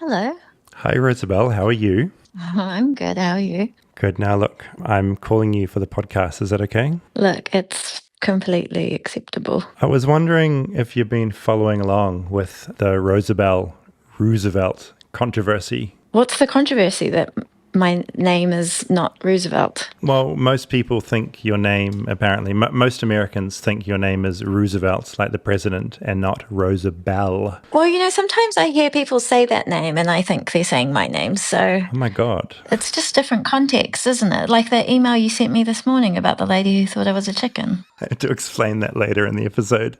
Hello. Hi, Rosabel. How are you? I'm good. How are you? Good. Now, look, I'm calling you for the podcast. Is that okay? Look, it's completely acceptable. I was wondering if you've been following along with the Rosabel Roosevelt controversy. What's the controversy that my name is not Roosevelt? Well, most people think your name, apparently, most Americans think your name is Roosevelt, like the president, and not Rosabel. Well, sometimes I hear people say that name and I think they're saying my name. So Oh my God. it's just different context, isn't it? Like that email you sent me this morning about the lady who thought I was a chicken. I had to explain that later in the episode.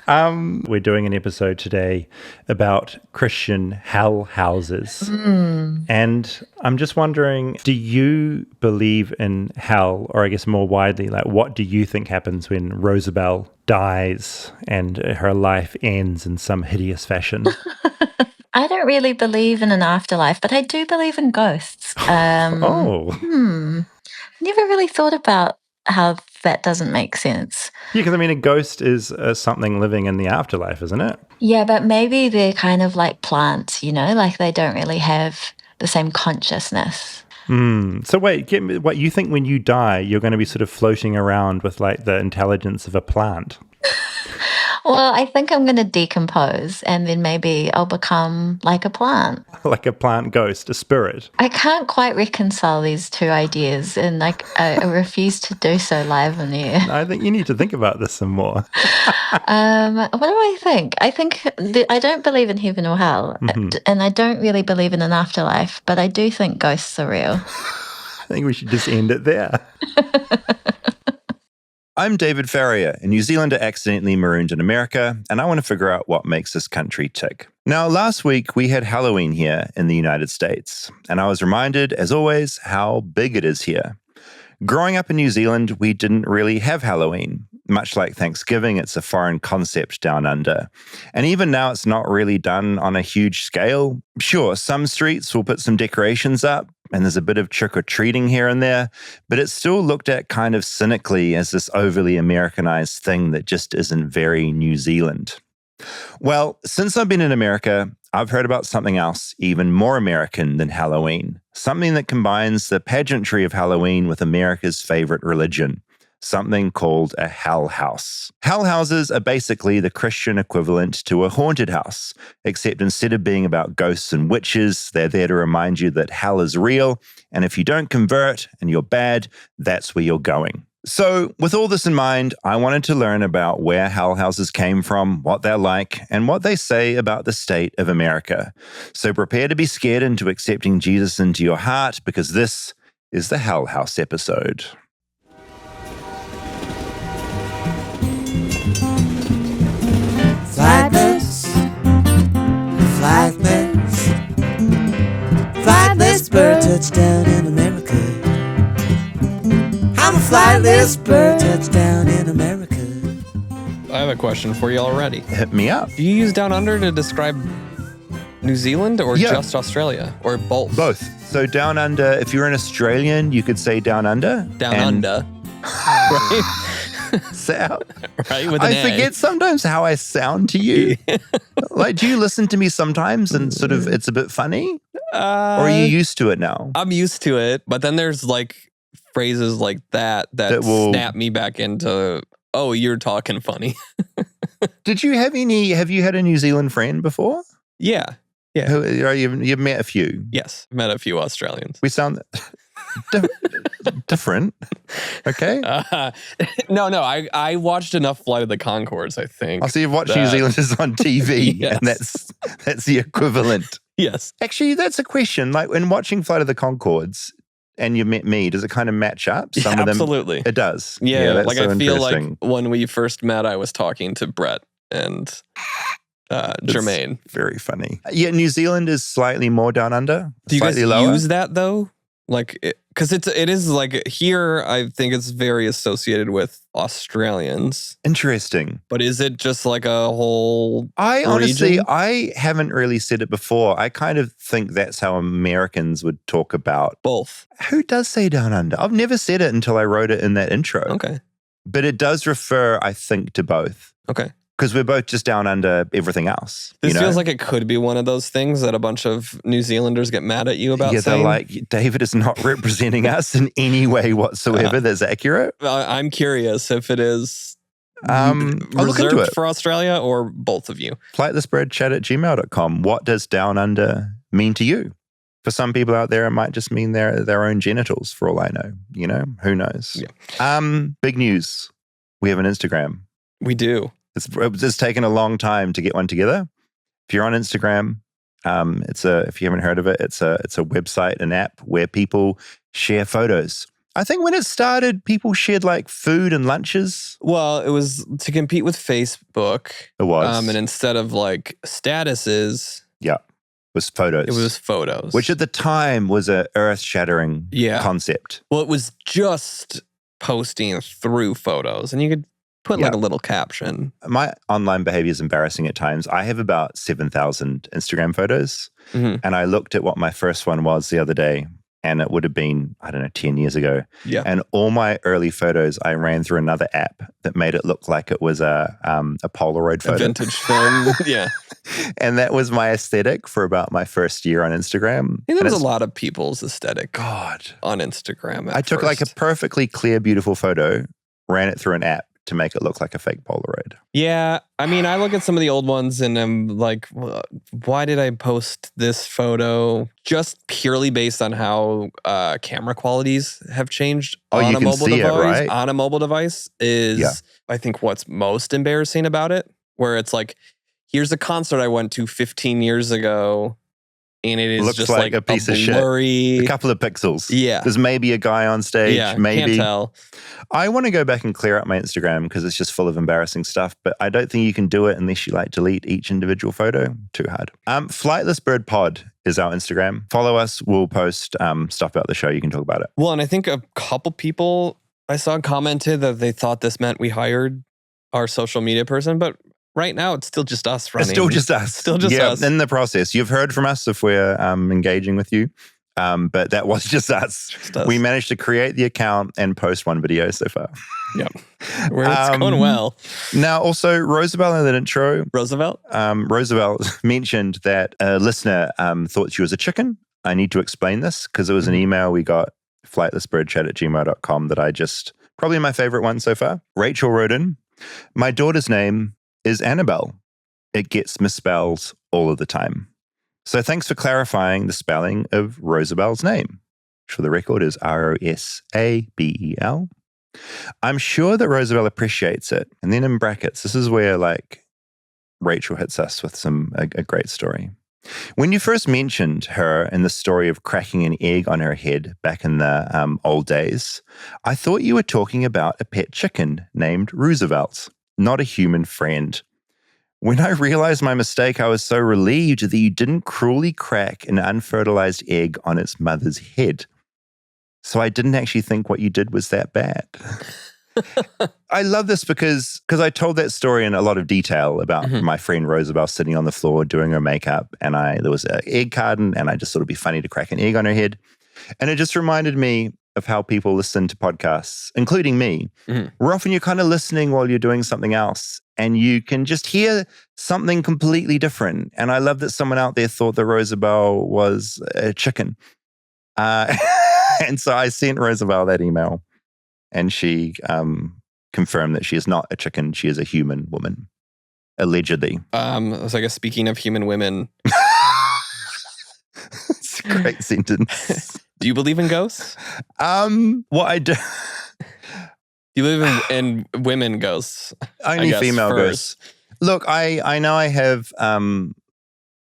We're doing an episode today about Christian hell houses. And I'm just wondering, do you believe in hell? Or I guess more widely, like what do you think happens when Rosabel dies and her life ends in some hideous fashion? I don't really believe in an afterlife, but I do believe in ghosts. Never really thought about how that doesn't make sense. Yeah, because I mean, a ghost is something living in the afterlife, isn't it? Yeah, but maybe they're kind of like plants, like they don't really have the same consciousness. So wait, what you think when you die, you're going to be sort of floating around with like the intelligence of a plant? Well, I think I'm going to decompose and then maybe I'll become like a plant. Like a plant ghost, a spirit. I can't quite reconcile these two ideas and I refuse to do so live on air. I think you need to think about this some more. What do I think? I think I don't believe in heaven or hell, and I don't really believe in an afterlife, but I do think ghosts are real. I think we should just end it there. I'm David Farrier, a New Zealander accidentally marooned in America, and I want to figure out what makes this country tick. Now, last week we had Halloween here in the United States, and I was reminded, as always, how big it is here. Growing up in New Zealand, we didn't really have Halloween. Much like Thanksgiving, it's a foreign concept down under. And even now, it's not really done on a huge scale. Sure, some streets will put some decorations up, and there's a bit of trick-or-treating here and there, but it's still looked at kind of cynically as this overly Americanized thing that just isn't very New Zealand. Well, since I've been in America, I've heard about something else even more American than Halloween, something that combines the pageantry of Halloween with America's favorite religion, something called a hell house. Hell houses are basically the Christian equivalent to a haunted house, except instead of being about ghosts and witches, they're there to remind you that hell is real, and if you don't convert and you're bad, that's where you're going. So, with all this in mind, I wanted to learn about where hell houses came from, what they're like, and what they say about the state of America. So prepare to be scared into accepting Jesus into your heart, because this is the Hell House episode. Flightless, flightless, flightless bird touchdown in America. I'm a flightless bird touchdown in America. I have a question for you already. Hit me up. Do you use Down Under to describe New Zealand or Yeah. just Australia? Or both? Both. So down under, if you're an Australian, you could say down under. Down and Under. Right? Sound. Right? With an I A. forget sometimes how I sound to you. Like, do you listen to me sometimes and sort of it's a bit funny? Or are you used to it now? I'm used to it, but then there's like phrases like that will snap me back into, oh, you're talking funny. Have you had a New Zealand friend before? Yeah. You've met a few. Yes. I've met a few Australians. We sound different. Okay. No, I watched enough Flight of the Conchords, I think. I'll see you've watched New Zealanders on TV, Yes. and that's the equivalent. Yes. Actually, that's a question. Like when watching Flight of the Conchords and you met me, does it kind of match up? Some of them, absolutely. It does. Yeah, that's like so I feel like interesting. when we first met, I was talking to Brett and Jermaine. Very funny. Yeah, New Zealand is slightly more down under. Do you guys slightly lower. use that though? Like, because it is like here, I think it's very associated with Australians. Interesting. But is it just like a whole Honestly, region? I haven't really said it before. I kind of think that's how Americans would talk about. Both. Who does say down under? I've never said it until I wrote it in that intro. Okay. But it does refer, I think, to both. Okay. because we're both just down under everything else. This feels like it could be one of those things that a bunch of New Zealanders get mad at you about. Yeah, saying. They're like, David is not representing us in any way whatsoever that's accurate. I'm curious if it is I'll look into reserved it. for Australia or both of you. Flightlessbirdchat@gmail.com. What does down under mean to you? For some people out there, it might just mean their own genitals, for all I know. Who knows? Yeah. Big news. We have an Instagram. We do. It's taken a long time to get one together. If you're on Instagram, if you haven't heard of it, it's a website, an app where people share photos. I think when it started, people shared like food and lunches. Well, it was to compete with Facebook. It was. And instead of like statuses, it was photos. It was photos. Which at the time was a earth-shattering concept. Well, it was just posting through photos, and you could put like a little caption. My online behavior is embarrassing at times. I have about 7,000 Instagram photos. Mm-hmm. And I looked at what my first one was the other day, and it would have been, 10 years ago. Yeah. And all my early photos, I ran through another app that made it look like it was a Polaroid photo. A vintage film. Yeah. And that was my aesthetic for about my first year on Instagram. I think that was a lot of people's aesthetic. God. On Instagram. I took like a perfectly clear, beautiful photo, ran it through an app to make it look like a fake Polaroid. Yeah. I mean, I look at some of the old ones and I'm like, why did I post this photo? Just purely based on how camera qualities have changed on a mobile device. Right? On a mobile device is, I think, what's most embarrassing about it. Where it's like, here's a concert I went to 15 years ago. And it is looks just like a piece of blurry, shit. A couple of pixels. Yeah. There's maybe a guy on stage. Yeah, maybe. Can't tell. I want to go back and clear up my Instagram because it's just full of embarrassing stuff. But I don't think you can do it unless you delete each individual photo. Too hard. Flightless Bird Pod is our Instagram. Follow us. We'll post stuff about the show. You can talk about it. Well, and I think a couple people I saw commented that they thought this meant we hired our social media person, but right now, it's still just us running. It's still just us. Still just us. In the process. You've heard from us if we're engaging with you. But that was just us. We managed to create the account and post one video so far. Yep. It's going well. Now, also, Rosabel in the intro. Rosabel? Rosabel mentioned that a listener thought she was a chicken. I need to explain this because it was an email we got, flightlessbirdchat@gmail.com, that I probably my favorite one so far. Rachel wrote in, my daughter's name is Annabelle. It gets misspelled all of the time. So thanks for clarifying the spelling of Rosabel's name, which for the record is Rosabel. I'm sure that Rosabel appreciates it. And then in brackets, this is where Rachel hits us with a great story. When you first mentioned her in the story of cracking an egg on her head back in the old days, I thought you were talking about a pet chicken named Roosevelt, not a human friend. When I realized my mistake, I was so relieved that you didn't cruelly crack an unfertilized egg on its mother's head. So I didn't actually think what you did was that bad. I love this because I told that story in a lot of detail about my friend Rosabel sitting on the floor doing her makeup, and there was an egg carton, and I just thought it'd be funny to crack an egg on her head. And it just reminded me of how people listen to podcasts, including me. Where often you're kind of listening while you're doing something else, and you can just hear something completely different. And I love that someone out there thought that Rosabel was a chicken. And so I sent Rosabel that email, and she confirmed that she is not a chicken. She is a human woman, allegedly. So I guess speaking of human women. It's a great sentence. Do you believe in ghosts? What I do... You believe in women ghosts? Only female ghosts. Look, I know I have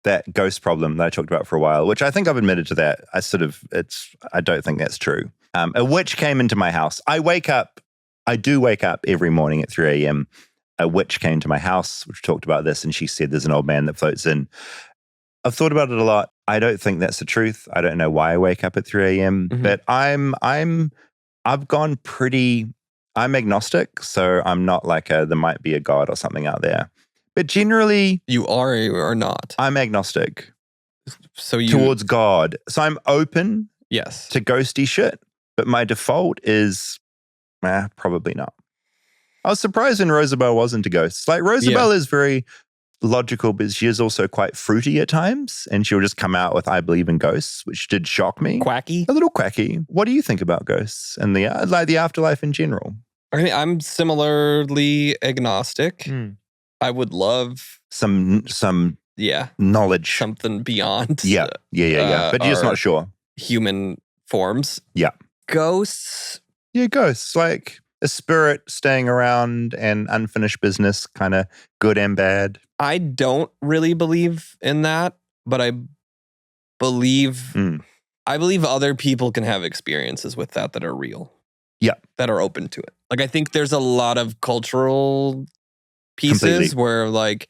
that ghost problem that I talked about for a while, which I think I've admitted to that. I don't think that's true. A witch came into my house. I do wake up every morning at 3 a.m. A witch came to my house, which talked about this, and she said there's an old man that floats in. I've thought about it a lot. I don't think that's the truth. I don't know why I wake up at 3 a.m. But I'm agnostic, so I'm not like there might be a God or something out there. But generally... You are or not? I'm agnostic. So towards God. So I'm open to ghosty shit, but my default is probably not. I was surprised when Rosabel wasn't a ghost. Like, Rosabel is very logical, but she is also quite fruity at times. And she'll just come out with, I believe in ghosts, which did shock me. Quacky. A little quacky. What do you think about ghosts and the afterlife in general? I mean, I'm similarly agnostic. I would love some knowledge. Something beyond. Yeah. But you're just not sure. Human forms. Yeah. Ghosts. Yeah, ghosts. Like a spirit staying around and unfinished business, kind of good and bad. I don't really believe in that, but I believe other people can have experiences with that are real. Yeah. That are open to it. Like, I think there's a lot of cultural pieces where, like,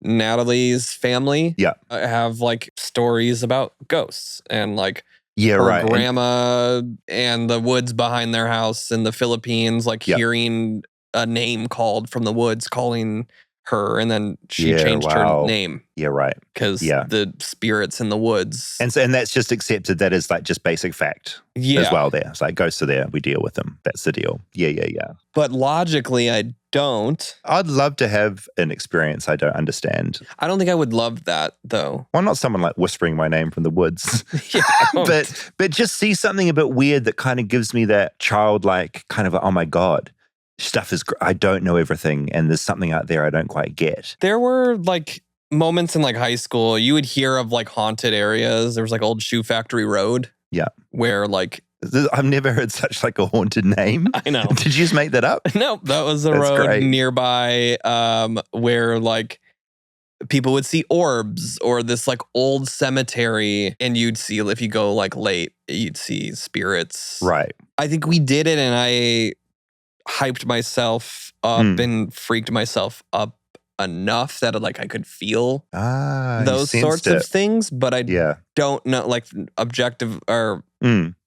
Natalie's family have, like, stories about ghosts and, like, her grandma and the woods behind their house in the Philippines, like, hearing a name called from the woods calling her, and then she changed her name. Yeah, right. Because the spirits in the woods. And that's just accepted. That is like just basic fact as well there. It's like ghosts are there. We deal with them. That's the deal. Yeah. But logically, I don't. I'd love to have an experience I don't understand. I don't think I would love that, though. Well, not someone like whispering my name from the woods. but just see something a bit weird that kind of gives me that childlike kind of, oh my God. Stuff is, I don't know everything, and there's something out there I don't quite get. There were like moments in like high school, you would hear of like haunted areas. There was like old Shoe Factory Road. Yeah. Where like... I've never heard such like a haunted name. I know. Did you just make that up? No, that was a road nearby where like people would see orbs or this like old cemetery, and you'd see, if you go like late, you'd see spirits. Right. I think we did it, and I hyped myself up and freaked myself up enough that like I could feel those sorts of things, but I don't know, like objective or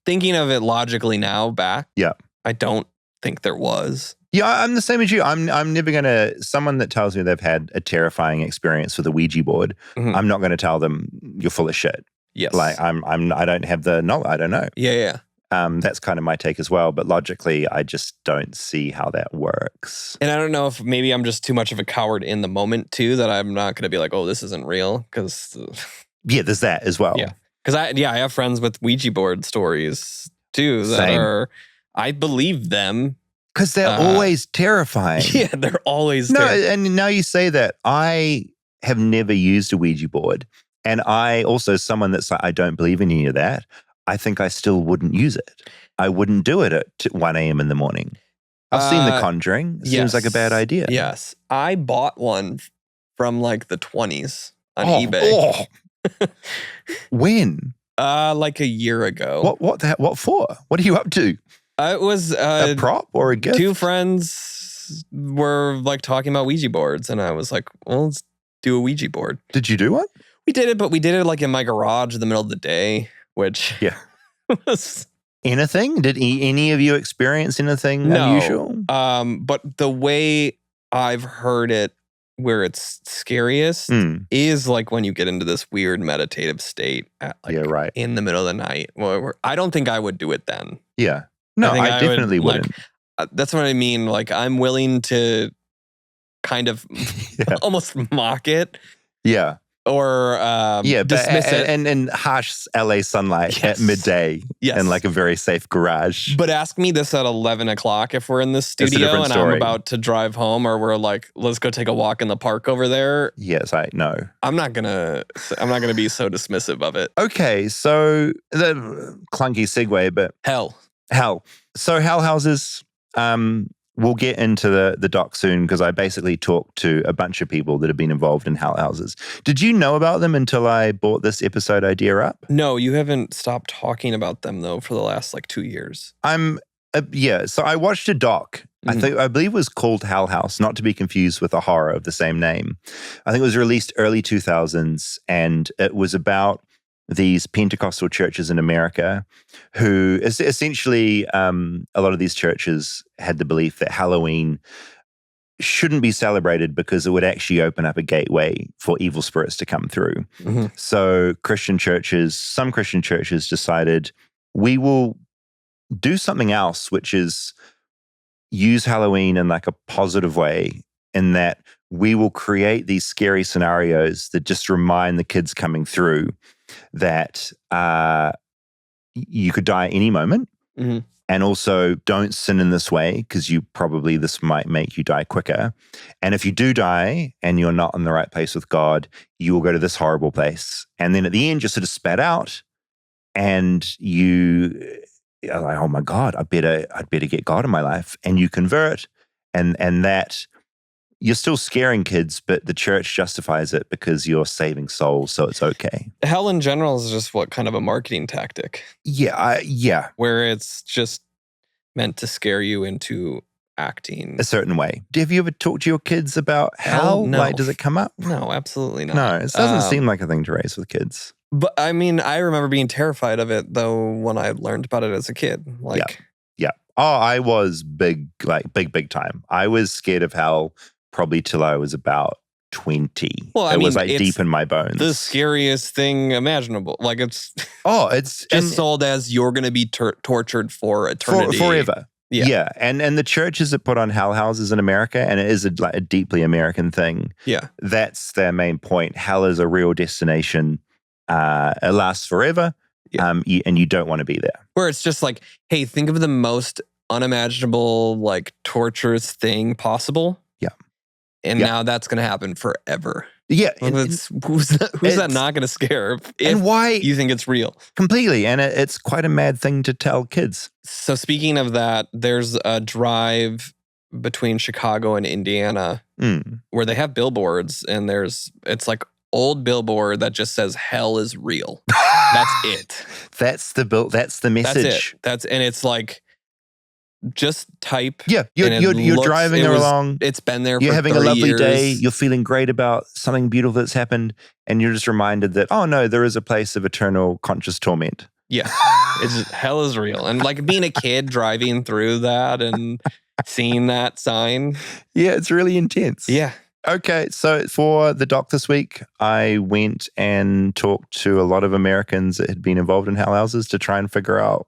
thinking of it logically now back. Yeah, I don't think there was. Yeah, I'm the same as you. I'm never gonna, someone that tells me they've had a terrifying experience with a Ouija board, I'm not gonna tell them you're full of shit. Yes, like I don't have the knowledge. I don't know. Yeah. That's kind of my take as well. But logically, I just don't see how that works. And I don't know if maybe I'm just too much of a coward in the moment, too, that I'm not going to be like, oh, this isn't real. Because there's that as well. Yeah. Because I have friends with Ouija board stories, too, that I believe them. Because they're always terrifying. Yeah, they're always terrifying. And now you say that, I have never used a Ouija board. And I also, someone that's like, I don't believe in any of that. I think I still wouldn't use it. I wouldn't do it at 1 a.m. in the morning. I've seen The Conjuring. It seems like a bad idea. Yes. I bought one from like the 20s on eBay. When? Like a year ago. What for? What are you up to? It was a prop or a gift? Two friends were like talking about Ouija boards, and I was like, well, let's do a Ouija board. Did you do one? We did it, but we did it like in my garage in the middle of the day. Which was anything? Did any of you experience anything unusual? But the way I've heard it, where it's scariest, is like when you get into this weird meditative state at like in the middle of the night. Well, I don't think I would do it then. Yeah, no, I definitely wouldn't. Like, that's what I mean. Like I'm willing to kind of almost mock it. Yeah. Or dismiss it. And harsh LA sunlight at midday in like a very safe garage. But ask me this at 11 o'clock if we're in the studio and I'm about to drive home, or we're like, let's go take a walk in the park over there. Yes, no. I'm not gonna be so dismissive of it. Okay, so the clunky segue, but hell. So hell houses, we'll get into the doc soon, because I basically talked to a bunch of people that have been involved in hell houses. Did you know about them until I brought this episode idea up? No, you haven't stopped talking about them, though, for the last, 2 years. So I watched a doc. I believe it was called Hell House, not to be confused with a horror of the same name. I think it was released early 2000s, and it was about these Pentecostal churches in America who essentially, a lot of these churches had the belief that Halloween shouldn't be celebrated because it would actually open up a gateway for evil spirits to come through. So some Christian churches decided, we will do something else, which is use Halloween in like a positive way, in that we will create these scary scenarios that just remind the kids coming through that you could die at any moment. Mm-hmm. And also, don't sin in this way, because this might make you die quicker. And if you do die and you're not in the right place with God, you will go to this horrible place. And then at the end, you're sort of spat out, and you are like, oh my God, I'd better get God in my life. And you convert, and that you're still scaring kids, but the church justifies it because you're saving souls, so it's okay. Hell in general is just what kind of a marketing tactic? Yeah. Where it's just meant to scare you into acting A certain way. Have you ever talked to your kids about hell? No. Like, does it come up? No, absolutely not. No, it doesn't seem like a thing to raise with kids. But I mean, I remember being terrified of it though when I learned about it as a kid. Yeah. Oh, I was big time. I was scared of hell probably till I was about 20. Well, I it mean, was like it's deep in my bones. the scariest thing imaginable. Like it's it's just sold as you're going to be tortured for eternity. Forever. Yeah. And the churches that put on hell houses in America, and it is a deeply American thing. Yeah. That's their main point. Hell is a real destination. It lasts forever. Yeah. And you don't want to be there. Where it's just like, hey, think of the most unimaginable, like torturous thing possible. Yeah. And now that's going to happen forever. Yeah. Who's that not going to scare if and why you think it's real? Completely. And it's quite a mad thing to tell kids. So speaking of that, there's a drive between Chicago and Indiana where they have billboards, and it's like old billboard that just says hell is real. That's it. That's the message. And it's like, just type. Yeah, you're driving along. It's been there for You're having 30 a lovely years. day. You're feeling great about something beautiful that's happened. And you're just reminded that, oh no, there is a place of eternal conscious torment. Yeah, hell is real. And like being a kid driving through that and seeing that sign. Yeah, it's really intense. Yeah. Okay, so for the doc this week, I went and talked to a lot of Americans that had been involved in hell houses to try and figure out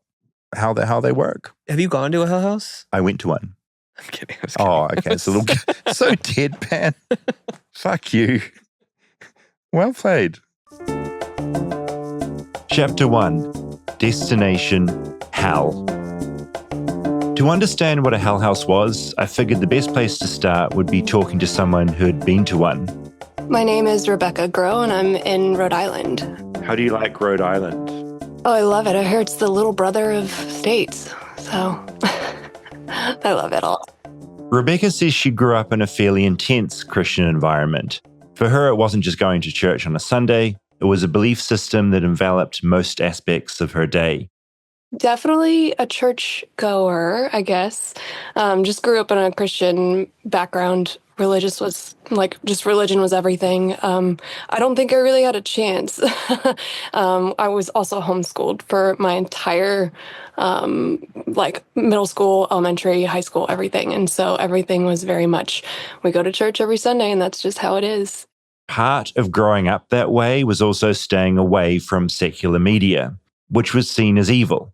how they work. Have you gone to a hell house? I went to one. I'm kidding. Oh, okay. So deadpan. Fuck you. Well played. Chapter 1. Destination Hell. To understand what a hell house was, I figured the best place to start would be talking to someone who had been to one. My name is Rebecca Groh, and I'm in Rhode Island. How do you like Rhode Island? Oh, I love it. I hear it's the little brother of states, so I love it all. Rebecca says she grew up in a fairly intense Christian environment. For her, it wasn't just going to church on a Sunday, it was a belief system that enveloped most aspects of her day. Definitely a church goer, I guess. Just grew up in a Christian background. Religion was everything. I don't think I really had a chance. I was also homeschooled for my entire middle school, elementary, high school, everything. And so everything was very much, we go to church every Sunday, and that's just how it is. Part of growing up that way was also staying away from secular media, which was seen as evil.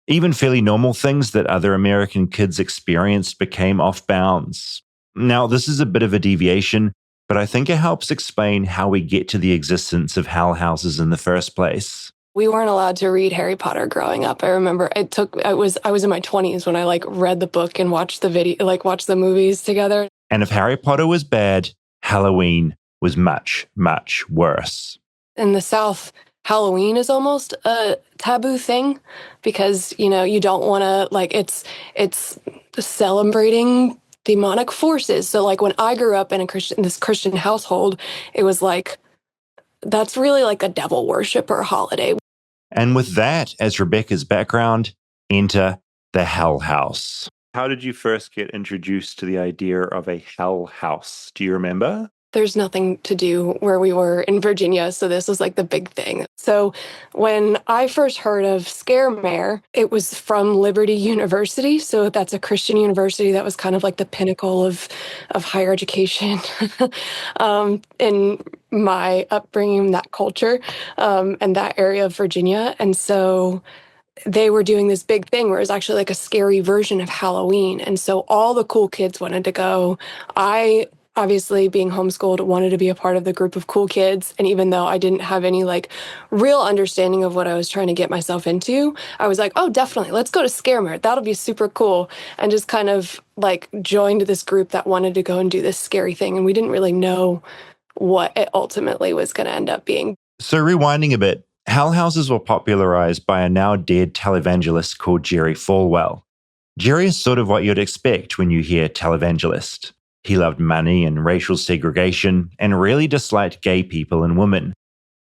Even fairly normal things that other American kids experienced became off bounds. Now, this is a bit of a deviation, but I think it helps explain how we get to the existence of hell houses in the first place. We weren't allowed to read Harry Potter growing up. I remember I was in my 20s when I read the book and watched watched the movies together. And if Harry Potter was bad, Halloween was much, much worse. In the South, Halloween is almost a taboo thing because, you don't want to, it's celebrating demonic forces. So when I grew up in this Christian household, it was that's really like a devil worshiper holiday. And with that as Rebecca's background, enter the hell house. How did you first get introduced to the idea of a hell house? Do you remember? There's nothing to do where we were in Virginia, so this was the big thing. So when I first heard of Scaremare, it was from Liberty University. So that's a Christian university that was kind of the pinnacle of higher education in my upbringing, that culture, and that area of Virginia. And so they were doing this big thing where it was actually like a scary version of Halloween. And so all the cool kids wanted to go. I, obviously being homeschooled, wanted to be a part of the group of cool kids. And even though I didn't have any like real understanding of what I was trying to get myself into, I was like, oh, definitely, let's go to Scaremare. That'll be super cool. And just kind of like joined this group that wanted to go and do this scary thing. And we didn't really know what it ultimately was going to end up being. So rewinding a bit, hell houses were popularized by a now dead televangelist called Jerry Falwell. Jerry is sort of what you'd expect when you hear televangelist. He loved money and racial segregation and really disliked gay people and women.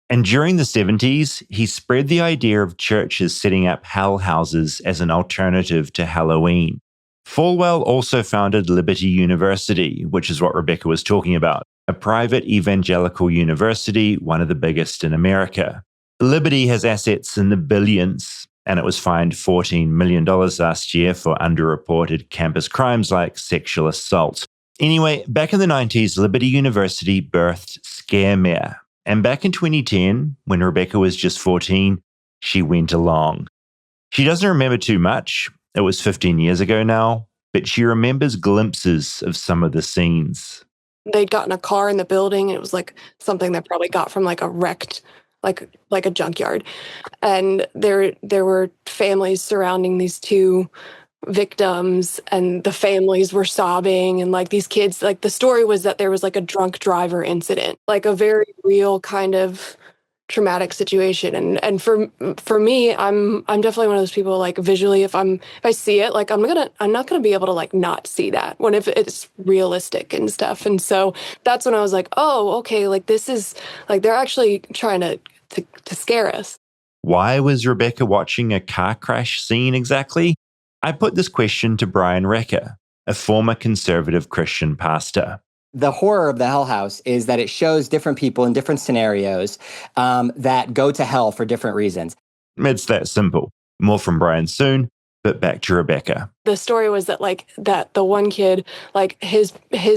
And during the 70s, he spread the idea of churches setting up hell houses as an alternative to Halloween. Falwell also founded Liberty University, which is what Rebecca was talking about, a private evangelical university, one of the biggest in America. Liberty has assets in the billions, and it was fined $14 million last year for underreported campus crimes like sexual assault. Anyway, back in the 90s, Liberty University birthed Scaremare. And back in 2010, when Rebecca was just 14, she went along. She doesn't remember too much. It was 15 years ago now, but she remembers glimpses of some of the scenes. They'd gotten a car in the building, and it was like something that probably got from like a wrecked, like a junkyard. And there were families surrounding these two victims, and the families were sobbing, and like these kids, like the story was that there was like a drunk driver incident, like a very real kind of traumatic situation. And for me, I'm definitely one of those people, like visually, if I see it, like I'm not gonna be able to like not see that when if it's realistic and stuff. And so that's when I was like, oh, okay, like this is like they're actually trying to scare us. Why was Rebecca watching a car crash scene exactly? I put this question to Brian Recker, a former conservative Christian pastor. The horror of the Hell House is that it shows different people in different scenarios that go to hell for different reasons. It's that simple. More from Brian soon, but back to Rebecca. The story was that like that the one kid, like his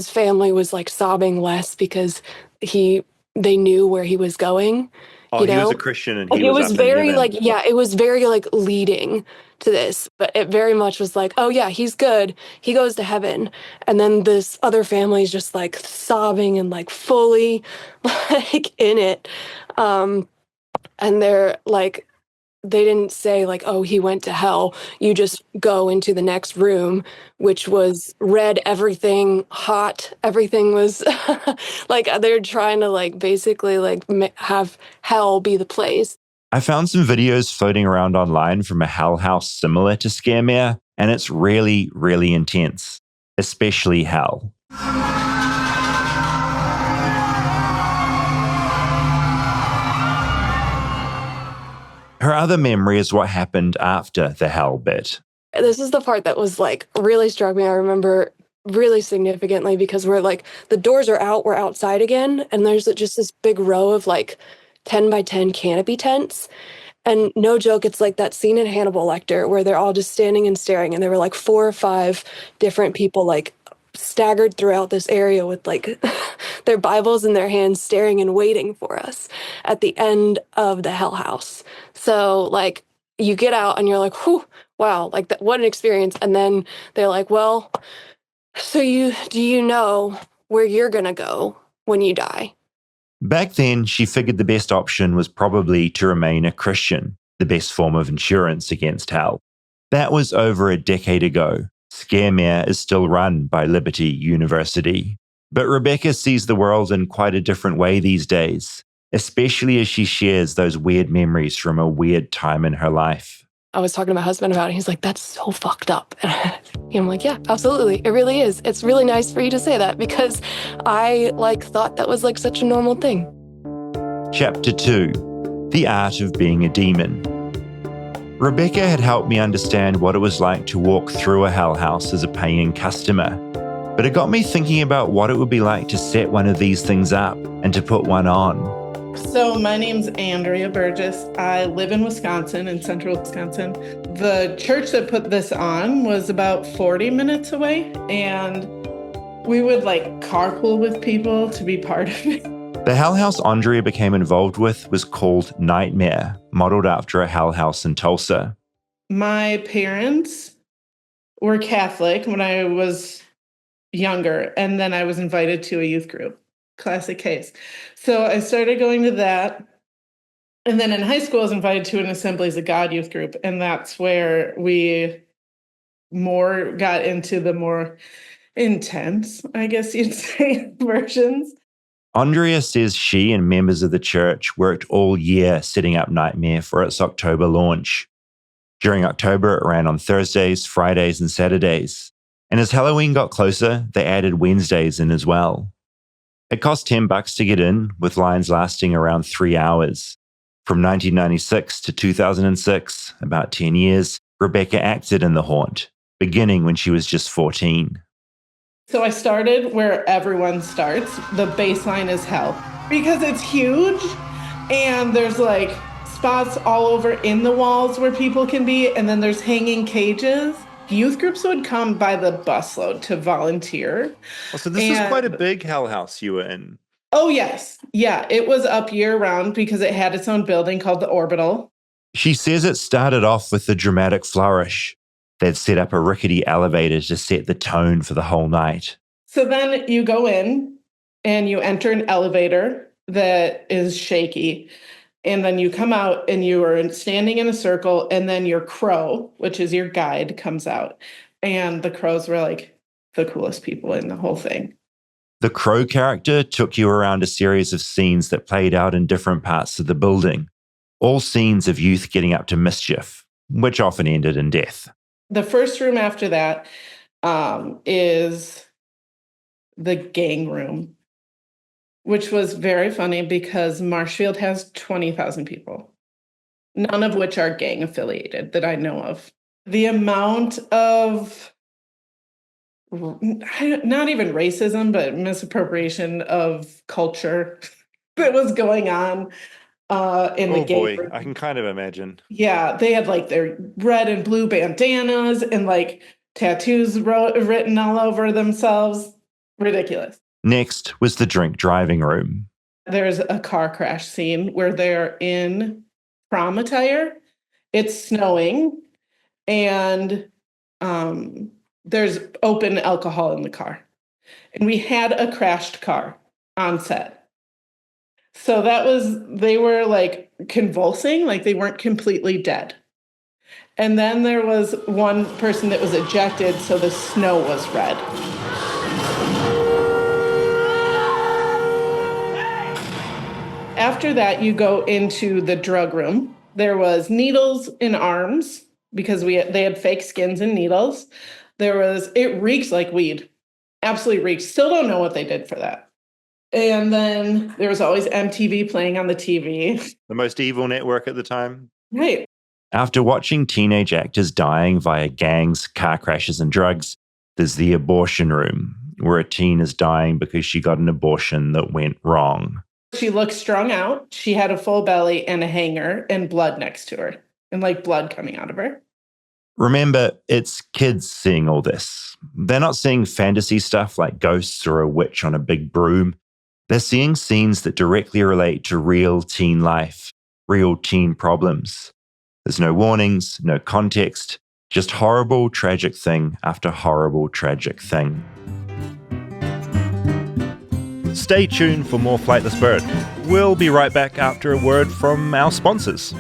family was like sobbing less because they knew where he was going. Oh, you know? He was a Christian and it was up in very heaven. like, yeah, it was very like leading to this, but it very much was like, oh yeah, he's good. He goes to heaven. And then this other family is just like sobbing and like fully like in it. And they're like, they didn't say like, oh, he went to hell. You just go into the next room, which was red, everything hot. Everything was like, they're trying to like basically like have hell be the place. I found some videos floating around online from a hell house similar to Scaremare, and it's really, really intense, especially hell. Her other memory is what happened after the hell bit. This is the part that was like really struck me. I remember really significantly because we're like, the doors are out, we're outside again. And there's just this big row of like 10 by 10 canopy tents. And no joke, it's like that scene in Hannibal Lecter where they're all just standing and staring. And there were like 4 or 5 different people like staggered throughout this area with like their Bibles in their hands, staring and waiting for us at the end of the hell house. So like you get out and you're like, whew, wow, like that, what an experience. And then they're like, well, so do you know where you're going to go when you die? Back then, she figured the best option was probably to remain a Christian, the best form of insurance against hell. That was over a decade ago. Scaremare is still run by Liberty University. But Rebecca sees the world in quite a different way these days, especially as she shares those weird memories from a weird time in her life. I was talking to my husband about it. He's like, that's so fucked up. And I'm like, yeah, absolutely. It really is. It's really nice for you to say that because I like thought that was like such a normal thing. Chapter 2, The Art of Being a Demon. Rebecca had helped me understand what it was like to walk through a hell house as a paying customer. But it got me thinking about what it would be like to set one of these things up and to put one on. So my name's Andrea Burgess. I live in Wisconsin, in central Wisconsin. The church that put this on was about 40 minutes away, and we would like carpool with people to be part of it. The hell house Andrea became involved with was called Nightmare, modeled after a hell house in Tulsa. My parents were Catholic when I was younger, and then I was invited to a youth group. Classic case. So I started going to that. And then in high school, I was invited to an Assemblies of God youth group. And that's where we more got into the more intense, I guess you'd say, versions. Andrea says she and members of the church worked all year setting up Nightmare for its October launch. During October, it ran on Thursdays, Fridays, and Saturdays. And as Halloween got closer, they added Wednesdays in as well. It cost $10 to get in, with lines lasting around 3 hours. From 1996 to 2006, about 10 years, Rebecca acted in the haunt, beginning when she was just 14. So I started where everyone starts. The baseline is hell because it's huge and there's like spots all over in the walls where people can be. And then there's hanging cages. Youth groups would come by the busload to volunteer. Oh, so this is quite a big hell house you were in. Oh, yes. Yeah, it was up year round because it had its own building called the Orbital. She says it started off with a dramatic flourish. They'd set up a rickety elevator to set the tone for the whole night. So then you go in and you enter an elevator that is shaky. And then you come out and you are standing in a circle, and then your crow, which is your guide, comes out. And the crows were like the coolest people in the whole thing. The crow character took you around a series of scenes that played out in different parts of the building. All scenes of youth getting up to mischief, which often ended in death. The first room after that is the gang room, which was very funny because Marshfield has 20,000 people, none of which are gang affiliated that I know of. The amount of, not even racism, but misappropriation of culture that was going on in the gang room. I can kind of imagine. Yeah, they had like their red and blue bandanas and like tattoos written all over themselves. Ridiculous. Next was the drink driving room. There's a car crash scene where they're in prom attire. It's snowing and there's open alcohol in the car. And we had a crashed car on set. So they were like convulsing, like they weren't completely dead. And then there was one person that was ejected, so the snow was red. After that, you go into the drug room. There was needles in arms because they had fake skins and needles. It reeked like weed. Absolutely reeked. Still don't know what they did for that. And then there was always MTV playing on the TV. The most evil network at the time. Right. After watching teenage actors dying via gangs, car crashes, and drugs, there's the abortion room, where a teen is dying because she got an abortion that went wrong. She looked strung out. She had a full belly and a hanger and blood next to her, and like blood coming out of her. Remember, it's kids seeing all this. They're not seeing fantasy stuff like ghosts or a witch on a big broom. They're seeing scenes that directly relate to real teen life, real teen problems. There's no warnings, no context, just horrible, tragic thing after horrible, tragic thing. Stay tuned for more Flightless Bird. We'll be right back after a word from our sponsors.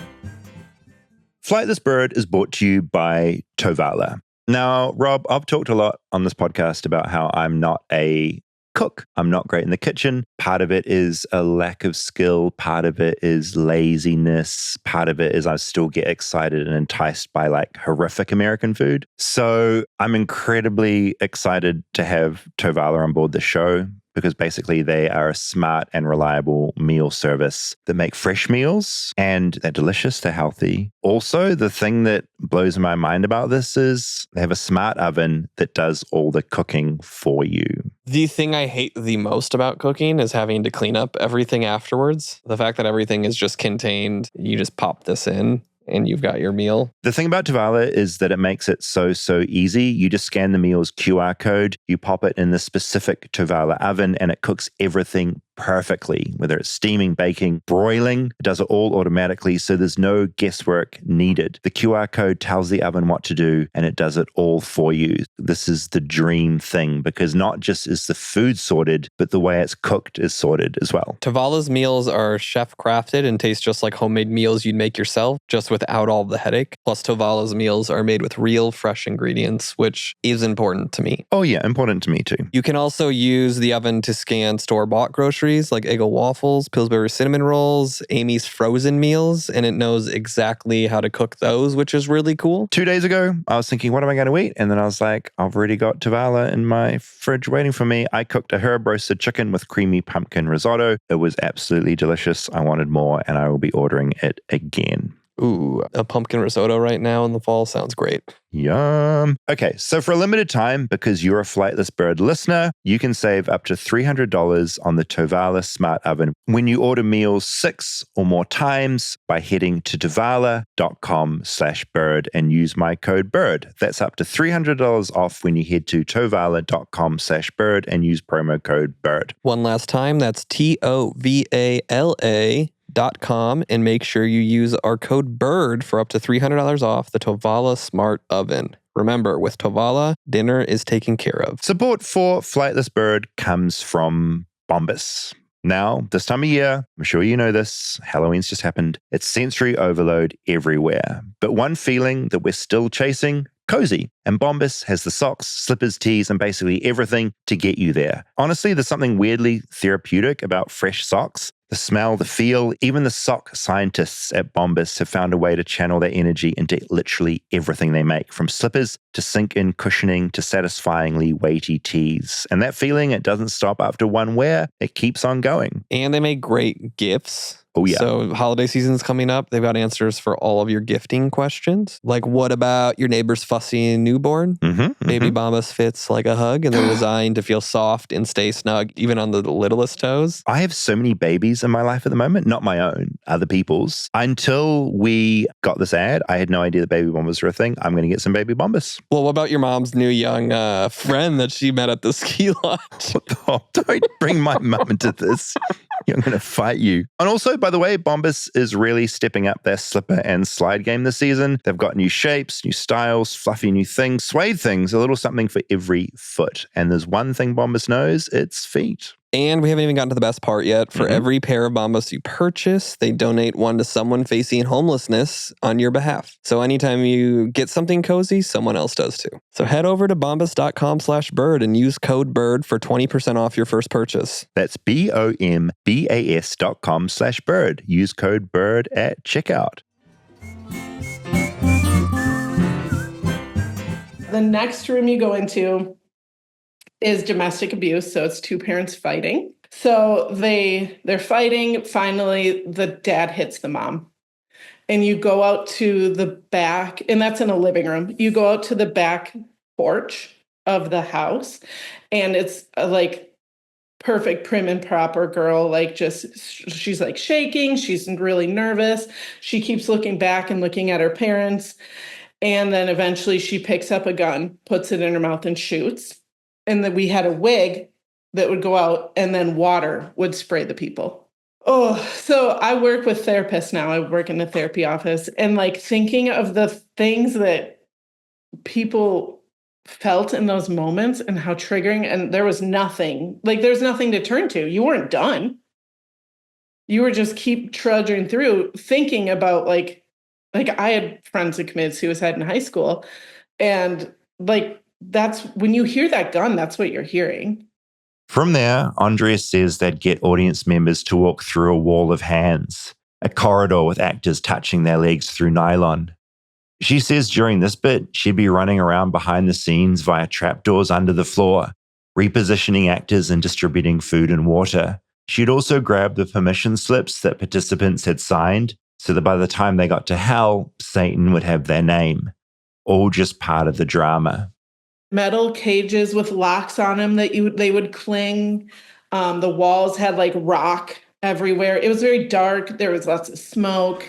Flightless Bird is brought to you by Tovala. Now, Rob, I've talked a lot on this podcast about how I'm not a cook. I'm not great in the kitchen. Part of it is a lack of skill. Part of it is laziness. Part of it is I still get excited and enticed by like horrific American food. So I'm incredibly excited to have Tovala on board the show because basically they are a smart and reliable meal service that make fresh meals and they're delicious, they're healthy. Also, the thing that blows my mind about this is they have a smart oven that does all the cooking for you. The thing I hate the most about cooking is having to clean up everything afterwards. The fact that everything is just contained, you just pop this in and you've got your meal. The thing about Tovala is that it makes it so easy. You just scan the meal's QR code, you pop it in the specific Tovala oven, and it cooks everything perfectly, whether it's steaming, baking, broiling. It does it all automatically, so there's no guesswork needed. The QR code tells the oven what to do, and it does it all for you. This is the dream thing, because not just is the food sorted, but the way it's cooked is sorted as well. Tavala's meals are chef crafted and taste just like homemade meals you'd make yourself, just without all the headache. Plus, Tavala's meals are made with real fresh ingredients, which is important to me. Oh yeah, important to me too. You can also use the oven to scan store-bought groceries like Eggo waffles, Pillsbury cinnamon rolls, Amy's frozen meals, and it knows exactly how to cook those, which is really cool. 2 days ago, I was thinking, what am I going to eat? And then I was like, I've already got Tavala in my fridge waiting for me. I cooked a herb roasted chicken with creamy pumpkin risotto. It was absolutely delicious. I wanted more, and I will be ordering it again. Ooh, a pumpkin risotto right now in the fall sounds great. Yum. Okay, so for a limited time, because you're a Flightless Bird listener, you can save up to $300 on the Tovala Smart Oven when you order meals 6 or more times by heading to tovala.com/bird and use my code BIRD. That's up to $300 off when you head to tovala.com/bird and use promo code BIRD. One last time, that's TOVALA.com, and make sure you use our code BIRD for up to $300 off the Tovala Smart Oven. Remember, with Tovala, dinner is taken care of. Support for Flightless Bird comes from Bombas. Now, this time of year, I'm sure you know this, Halloween's just happened. It's sensory overload everywhere. But one feeling that we're still chasing, cozy. And Bombas has the socks, slippers, tees, and basically everything to get you there. Honestly, there's something weirdly therapeutic about fresh socks. The smell, the feel, even the sock scientists at Bombas have found a way to channel their energy into literally everything they make, from slippers to sink-in cushioning to satisfyingly weighty tees. And that feeling, it doesn't stop after one wear, it keeps on going. And they make great gifts. Oh, yeah. So holiday season's coming up. They've got answers for all of your gifting questions. Like, what about your neighbor's fussy newborn? Baby Bombas fits like a hug, and they're designed to feel soft and stay snug, even on the littlest toes. I have so many babies in my life at the moment, not my own, other people's. Until we got this ad, I had no idea that baby Bombas were a thing. I'm going to get some baby Bombas. Well, what about your mom's new young friend that she met at the ski lodge? Oh, don't bring my mum into this. I'm going to fight you. And also, by the way, Bombas is really stepping up their slipper and slide game this season. They've got new shapes, new styles, fluffy new things, suede things, a little something for every foot. And there's one thing Bombas knows, it's feet. And we haven't even gotten to the best part yet. For every pair of Bombas you purchase, they donate one to someone facing homelessness on your behalf. So anytime you get something cozy, someone else does too. So head over to bombas.com/bird and use code BIRD for 20% off your first purchase. That's BOMBAS.com/bird. Use code BIRD at checkout. The next room you go into is domestic abuse. So it's two parents fighting. So they're fighting. Finally, the dad hits the mom. And you go out to the back, and that's in a living room. You go out to the back porch of the house, and it's like perfect prim and proper girl, like she's like shaking. She's really nervous. She keeps looking back and looking at her parents. And then eventually she picks up a gun, puts it in her mouth, and shoots. And then we had a wig that would go out, and then water would spray the people. Oh, so I work with therapists now. I work in a therapy office, and like thinking of the things that people felt in those moments and how triggering, and there's nothing to turn to. You weren't done. You were just keep trudging through thinking about like I had friends that committed suicide in high school, and like, that's when you hear that gun, that's what you're hearing. From there, Andrea says they'd get audience members to walk through a wall of hands, a corridor with actors touching their legs through nylon. She says during this bit, she'd be running around behind the scenes via trapdoors under the floor, repositioning actors and distributing food and water. She'd also grab the permission slips that participants had signed so that by the time they got to hell, Satan would have their name. All just part of the drama. Metal cages with locks on them that they would cling. The walls had like rock everywhere. It was very dark. There was lots of smoke.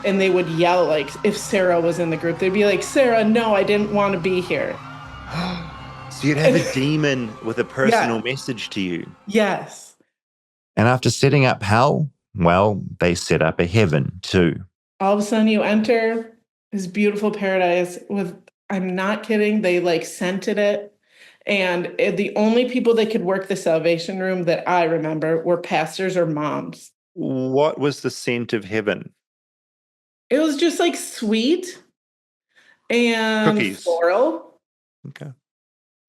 And they would yell, like, if Sarah was in the group, they'd be like, Sarah, no, I didn't want to be here. So you'd have a demon with a personal message to you. Yes. And after setting up hell, well, they set up a heaven too. All of a sudden you enter this beautiful paradise with, I'm not kidding, they like scented it. And the only people that could work the salvation room that I remember were pastors or moms. What was the scent of heaven? It was just like sweet and Cookies. floral. Okay.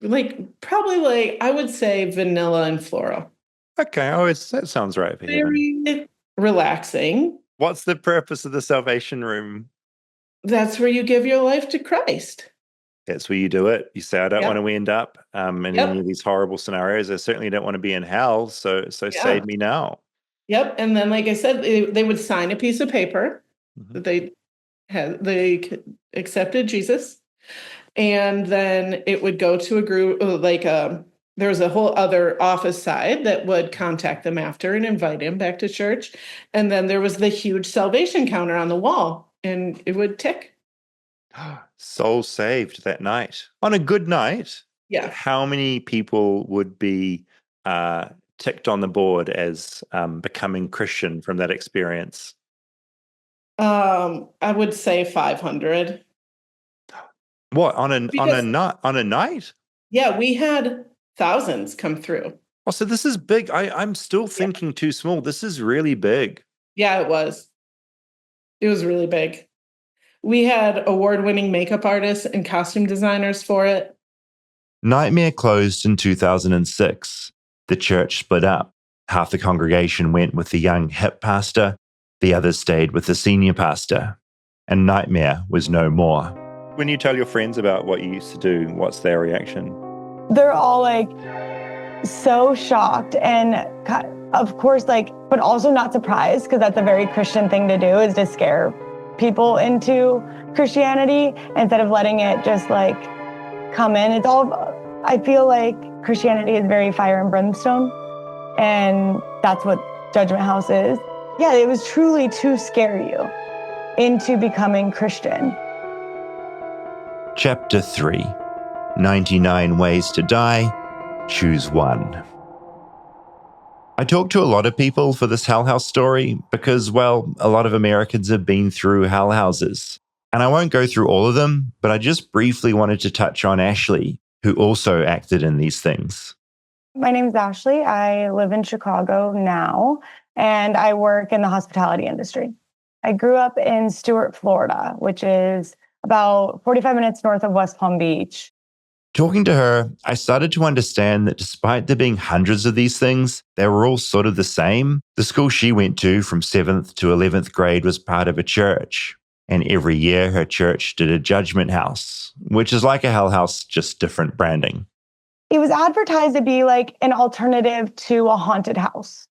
Like probably like, I would say vanilla and floral. Okay. That sounds right for heaven. Very relaxing. What's the purpose of the salvation room? That's where you give your life to Christ. That's where you do it. You say, I don't want to end up in any of these horrible scenarios. I certainly don't want to be in hell. So save me now. Yep. And then, like I said, they would sign a piece of paper that they accepted Jesus. And then it would go to a group, there was a whole other office side that would contact them after and invite him back to church. And then there was the huge salvation counter on the wall, and it would tick. Soul saved that night. On a good night, how many people would be ticked on the board as becoming Christian from that experience? I would say 500. What, on a night? Yeah, we had thousands come through. Oh, so this is big. I'm still thinking too small. This is really big. Yeah, it was. It was really big. We had award-winning makeup artists and costume designers for it. Nightmare closed in 2006. The church split up. Half the congregation went with the young hip pastor. The others stayed with the senior pastor. And Nightmare was no more. When you tell your friends about what you used to do, what's their reaction? They're all like so shocked and of course but also not surprised, because that's a very Christian thing to do, is to scare people into Christianity instead of letting it just come in. It's all, I feel like Christianity is very fire and brimstone, and that's what Judgment House is. Yeah, it was truly to scare you into becoming Christian. Chapter 3, 99 Ways to Die, Choose One. I talked to a lot of people for this Hell House story because, well, a lot of Americans have been through Hell Houses. And I won't go through all of them, but I just briefly wanted to touch on Ashley, who also acted in these things. My name is Ashley. I live in Chicago now, and I work in the hospitality industry. I grew up in Stuart, Florida, which is about 45 minutes north of West Palm Beach. Talking to her, I started to understand that despite there being hundreds of these things, they were all sort of the same. The school she went to from 7th to 11th grade was part of a church. And every year her church did a judgment house, which is like a Hell House, just different branding. It was advertised to be like an alternative to a haunted house.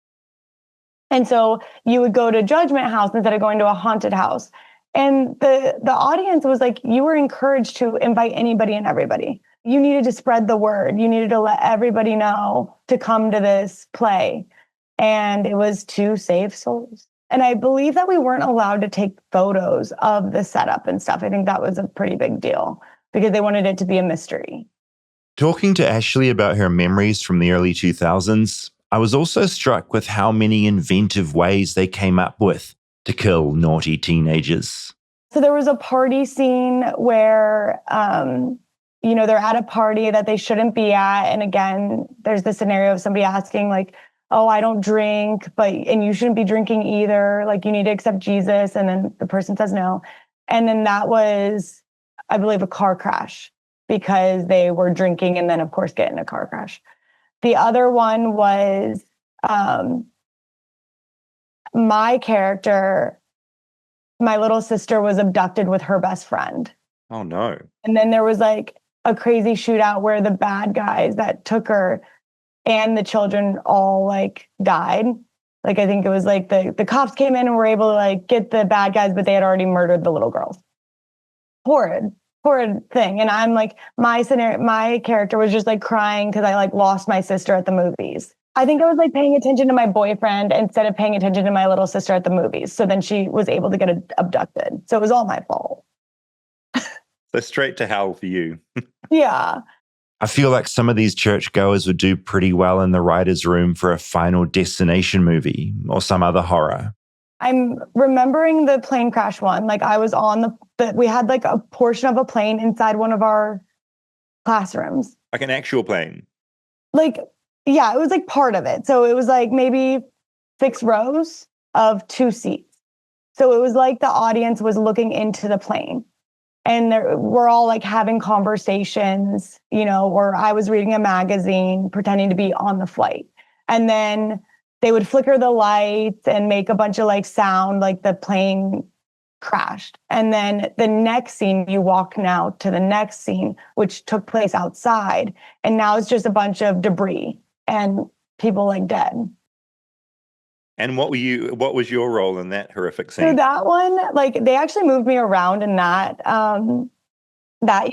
And so you would go to Judgment House instead of going to a haunted house. And the audience was like, you were encouraged to invite anybody and everybody. You needed to spread the word. You needed to let everybody know to come to this play. And it was to save souls. And I believe that we weren't allowed to take photos of the setup and stuff. I think that was a pretty big deal because they wanted it to be a mystery. Talking to Ashley about her memories from the early 2000s, I was also struck with how many inventive ways they came up with to kill naughty teenagers. So there was a party scene where, they're at a party that they shouldn't be at. And again, there's the scenario of somebody asking oh, I don't drink, and you shouldn't be drinking either. You need to accept Jesus. And then the person says no. And then that was, I believe, a car crash because they were drinking and then, of course, get in a car crash. The other one was my character, my little sister was abducted with her best friend. Oh, no. And then there was a crazy shootout where the bad guys that took her and the children all died. I think it was the cops came in and were able to get the bad guys, but they had already murdered the little girls. Horrid thing. And I'm my character was just crying because I lost my sister at the movies. I think I was paying attention to my boyfriend instead of paying attention to my little sister at the movies. So then she was able to get abducted. So it was all my fault. So straight to hell for you. Yeah. I feel like some of these churchgoers would do pretty well in the writer's room for a Final Destination movie or some other horror. I'm remembering the plane crash one. Like I was on we had like a portion of a plane inside one of our classrooms. Like an actual plane? Like, yeah, it was like part of it. So it was like maybe 6 rows of 2 seats. So it was like the audience was looking into the plane. And we're all like having conversations, or I was reading a magazine, pretending to be on the flight. And then they would flicker the lights and make a bunch of like sound, like the plane crashed. And then the next scene, you walk now to the next scene, which took place outside. And now it's just a bunch of debris and people like dead. And what was your role in that horrific scene? So that one, like they actually moved me around in that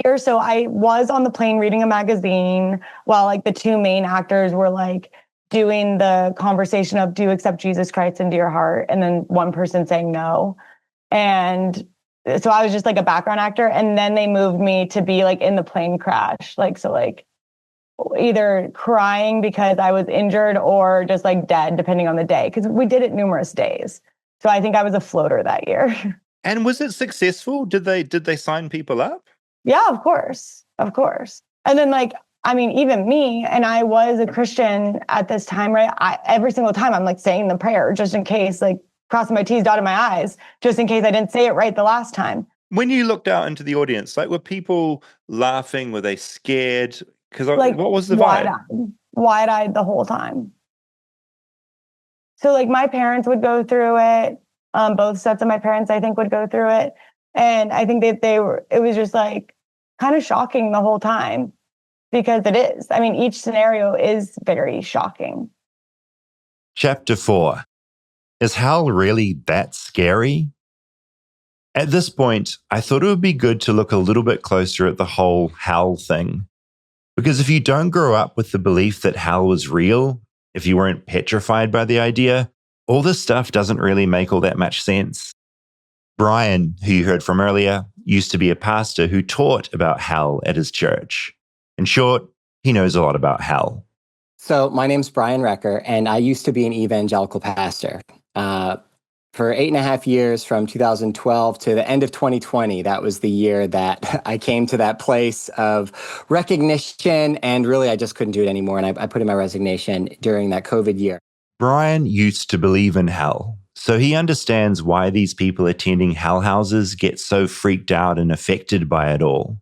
year. So I was on the plane reading a magazine while like the 2 main actors were like doing the conversation of, do you accept Jesus Christ into your heart? And then one person saying no. And so I was just like a background actor. And then they moved me to be like in the plane crash. Like, so like either crying because I was injured or just like dead, depending on the day. Because we did it numerous days. So I think I was a floater that year. And was it successful? Did they sign people up? Yeah, of course. Of course. And then like, I mean, even me, and I was a Christian at this time, right? Every single time I'm like saying the prayer just in case, like crossing my T's, dotting my I's, just in case I didn't say it right the last time. When you looked out into the audience, like were people laughing? Were they scared? Because like, what was the vibe? Wide-eyed the whole time. So like my parents would go through it. Both sets of my parents, I think, would go through it. And I think that it was just like kind of shocking the whole time. Because it is. I mean, each scenario is very shocking. Chapter 4. Is hell really that scary? At this point, I thought it would be good to look a little bit closer at the whole hell thing. Because if you don't grow up with the belief that hell was real, if you weren't petrified by the idea, all this stuff doesn't really make all that much sense. Brian, who you heard from earlier, used to be a pastor who taught about hell at his church. In short, he knows a lot about hell. So my name's Brian Recker, and I used to be an evangelical pastor. For 8.5 years, from 2012 to the end of 2020, that was the year that I came to that place of recognition, and really I just couldn't do it anymore, and I put in my resignation during that COVID year. Brian used to believe in hell, so he understands why these people attending hell houses get so freaked out and affected by it all.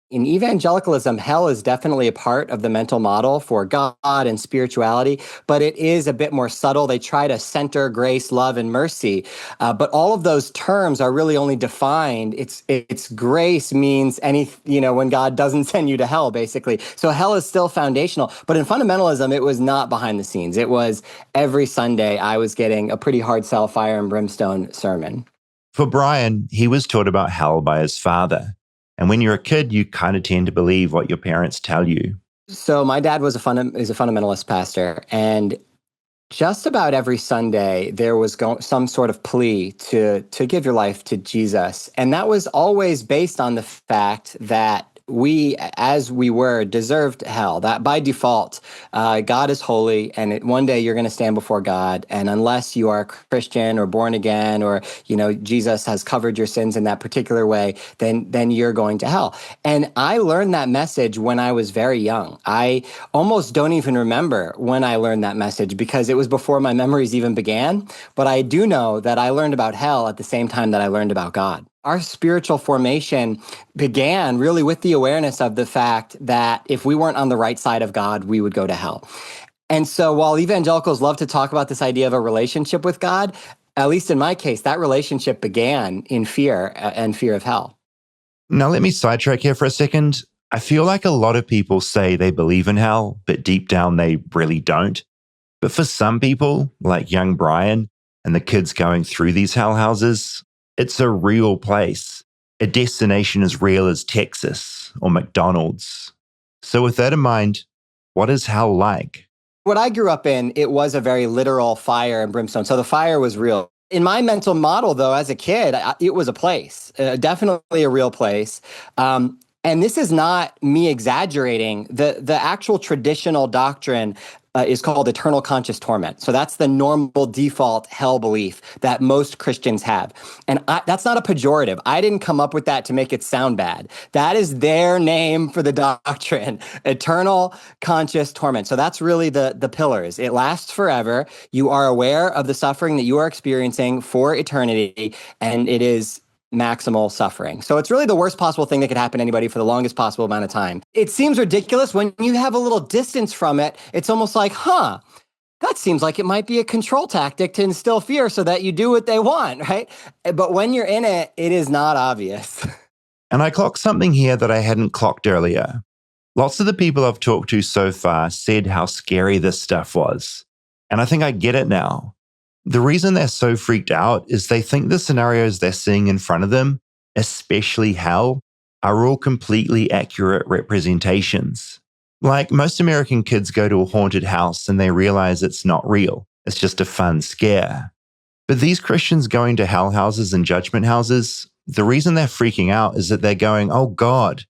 In evangelicalism, hell is definitely a part of the mental model for God and spirituality, but it is a bit more subtle. They try to center grace, love, and mercy. But all of those terms are really only defined. It's grace means when God doesn't send you to hell, basically. So hell is still foundational. But in fundamentalism, it was not behind the scenes. It was every Sunday I was getting a pretty hard sell fire and brimstone sermon. For Brian, he was taught about hell by his father. And when you're a kid, you kind of tend to believe what your parents tell you. So my dad is a fundamentalist pastor, and just about every Sunday there was some sort of plea to give your life to Jesus. And that was always based on the fact that we, as we were, deserved hell. That by default, God is holy, and one day you're going to stand before God. And unless you are a Christian or born again, or Jesus has covered your sins in that particular way, then you're going to hell. And I learned that message when I was very young. I almost don't even remember when I learned that message because it was before my memories even began. But I do know that I learned about hell at the same time that I learned about God. Our spiritual formation began really with the awareness of the fact that if we weren't on the right side of God, we would go to hell. And so while evangelicals love to talk about this idea of a relationship with God, at least in my case, that relationship began in fear and fear of hell. Now, let me sidetrack here for a second. I feel like a lot of people say they believe in hell, but deep down they really don't. But for some people, like young Brian and the kids going through these hell houses, it's a real place, a destination as real as Texas or McDonald's. So with that in mind, what is hell like? What I grew up in, it was a very literal fire and brimstone. So the fire was real. In my mental model, though, as a kid, it was a place, definitely a real place. And this is not me exaggerating. The actual traditional doctrine is called eternal conscious torment. So that's the normal default hell belief that most Christians have. And that's not a pejorative. I didn't come up with that to make it sound bad. That is their name for the doctrine, eternal conscious torment. So that's really the pillars. It lasts forever. You are aware of the suffering that you are experiencing for eternity, and it is maximal suffering. So it's really the worst possible thing that could happen to anybody for the longest possible amount of time. It seems ridiculous when you have a little distance from it. It's almost like, that seems like it might be a control tactic to instill fear so that you do what they want, right? But when you're in it, it is not obvious. And I clocked something here that I hadn't clocked earlier. Lots of the people I've talked to so far said how scary this stuff was. And I think I get it now. The reason they're so freaked out is they think the scenarios they're seeing in front of them, especially hell, are all completely accurate representations. Like, most American kids go to a haunted house and they realize it's not real. It's just a fun scare. But these Christians going to hell houses and judgment houses, the reason they're freaking out is that they're going, oh God,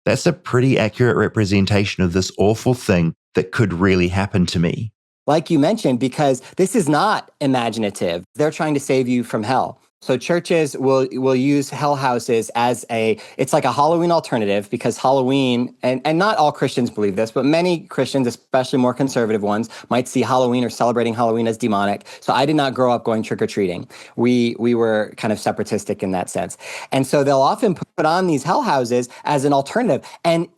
that's a pretty accurate representation of this awful thing that could really happen to me. Like you mentioned, because this is not imaginative. They're trying to save you from hell. So churches will use hell houses as it's like a Halloween alternative, because Halloween, and not all Christians believe this, but many Christians, especially more conservative ones, might see Halloween or celebrating Halloween as demonic. So I did not grow up going trick-or-treating. We were kind of separatistic in that sense. And so they'll often put on these hell houses as an alternative. And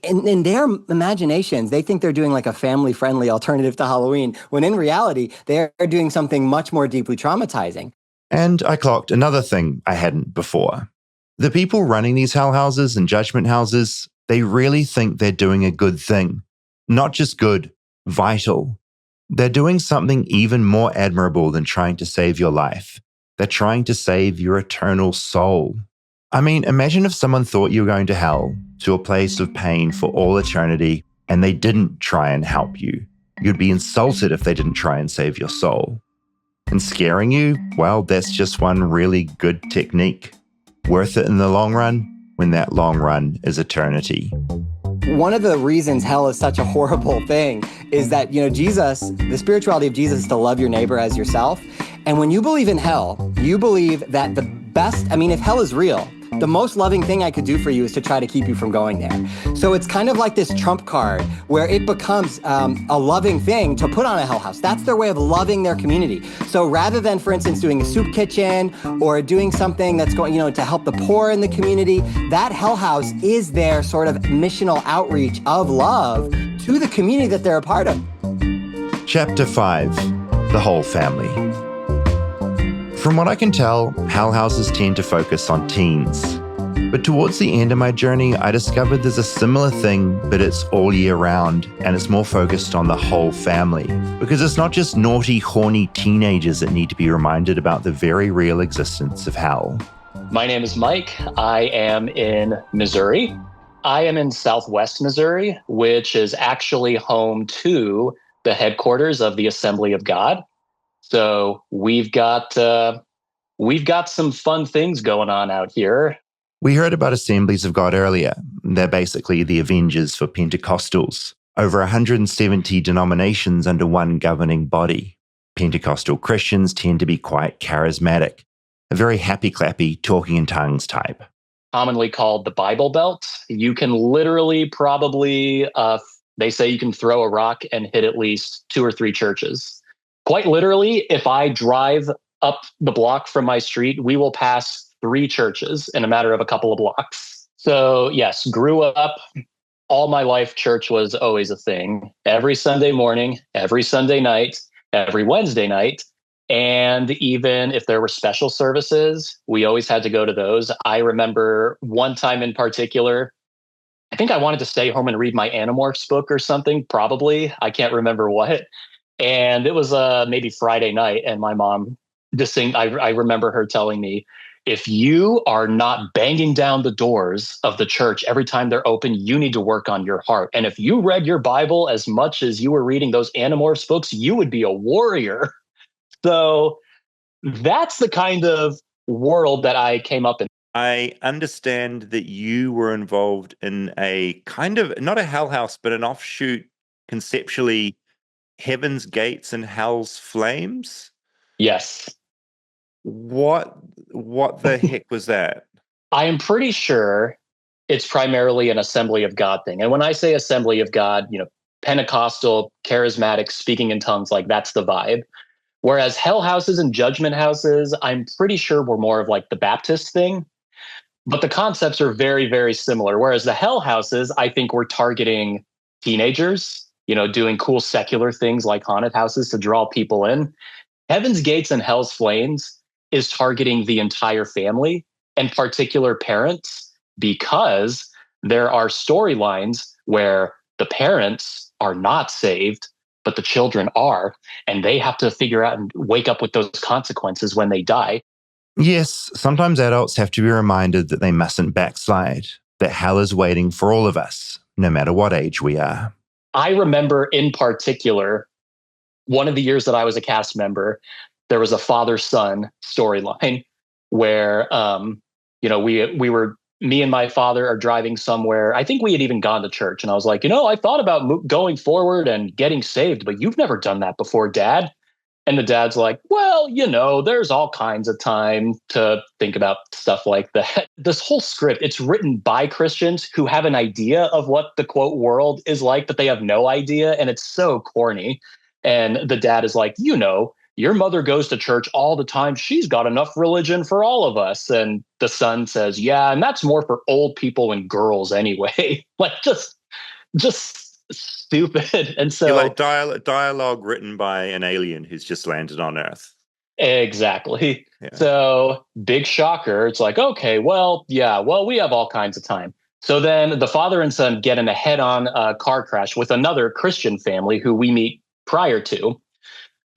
in their imaginations, they think they're doing like a family-friendly alternative to Halloween, when in reality, they're doing something much more deeply traumatizing. And I clocked another thing I hadn't before. The people running these hell houses and judgment houses, they really think they're doing a good thing. Not just good, vital. They're doing something even more admirable than trying to save your life. They're trying to save your eternal soul. I mean, imagine if someone thought you were going to hell, to a place of pain for all eternity, and they didn't try and help you. You'd be insulted if they didn't try and save your soul. And scaring you, well, that's just one really good technique. Worth it in the long run, when that long run is eternity. One of the reasons hell is such a horrible thing is that, Jesus, the spirituality of Jesus is to love your neighbor as yourself. And when you believe in hell, you believe that if hell is real, the most loving thing I could do for you is to try to keep you from going there. So it's kind of like this trump card where it becomes a loving thing to put on a hell house. That's their way of loving their community. So rather than, for instance, doing a soup kitchen or doing something that's going, to help the poor in the community, that hell house is their sort of missional outreach of love to the community that they're a part of. Chapter 5, The Whole Family. From what I can tell, hell houses tend to focus on teens. But towards the end of my journey, I discovered there's a similar thing, but it's all year round, and it's more focused on the whole family. Because it's not just naughty, horny teenagers that need to be reminded about the very real existence of hell. My name is Mike. I am in Missouri. I am in Southwest Missouri, which is actually home to the headquarters of the Assembly of God. So we've got some fun things going on out here. We heard about Assemblies of God earlier. They're basically the Avengers for Pentecostals. Over 170 denominations under one governing body. Pentecostal Christians tend to be quite charismatic, a very happy-clappy, talking in tongues type. Commonly called the Bible Belt. You can literally probably, they say you can throw a rock and hit at least 2 or 3 churches. Quite literally, if I drive up the block from my street, we will pass 3 churches in a matter of a couple of blocks. So yes, grew up, all my life, church was always a thing. Every Sunday morning, every Sunday night, every Wednesday night. And even if there were special services, we always had to go to those. I remember one time in particular, I think I wanted to stay home and read my Animorphs book or something, probably. I can't remember what. And it was maybe Friday night, and my mom I remember her telling me, if you are not banging down the doors of the church every time they're open, you need to work on your heart. And if you read your Bible as much as you were reading those Animorphs books, you would be a warrior. So that's the kind of world that I came up in. I understand that you were involved in a kind of, not a hell house, but an offshoot, conceptually, Heaven's Gates and Hell's Flames. Yes. What the heck was that? I am pretty sure it's primarily an Assembly of God thing. And when I say Assembly of God, Pentecostal, charismatic, speaking in tongues, like that's the vibe. Whereas hell houses and judgment houses, I'm pretty sure were more of like the Baptist thing. But the concepts are very, very similar. Whereas the hell houses, I think were targeting teenagers, doing cool secular things like haunted houses to draw people in. Heaven's Gates and Hell's Flames is targeting the entire family and particular parents because there are storylines where the parents are not saved, but the children are, and they have to figure out and wake up with those consequences when they die. Yes, sometimes adults have to be reminded that they mustn't backslide, that hell is waiting for all of us, no matter what age we are. I remember in particular, one of the years that I was a cast member, there was a father-son storyline where, we were, me and my father are driving somewhere. I think we had even gone to church, and I was like, I thought about going forward and getting saved, but you've never done that before, Dad. And the dad's like, well, there's all kinds of time to think about stuff like that. This whole script, it's written by Christians who have an idea of what the quote world is like, but they have no idea. And it's so corny. And the dad is like, your mother goes to church all the time. She's got enough religion for all of us. And the son says, yeah, and that's more for old people and girls anyway. Like just stupid. And so like dialogue written by an alien who's just landed on Earth. Exactly. Yeah. So big shocker. It's like, okay, we have all kinds of time. So then the father and son get in a head-on car crash with another Christian family who we meet prior to.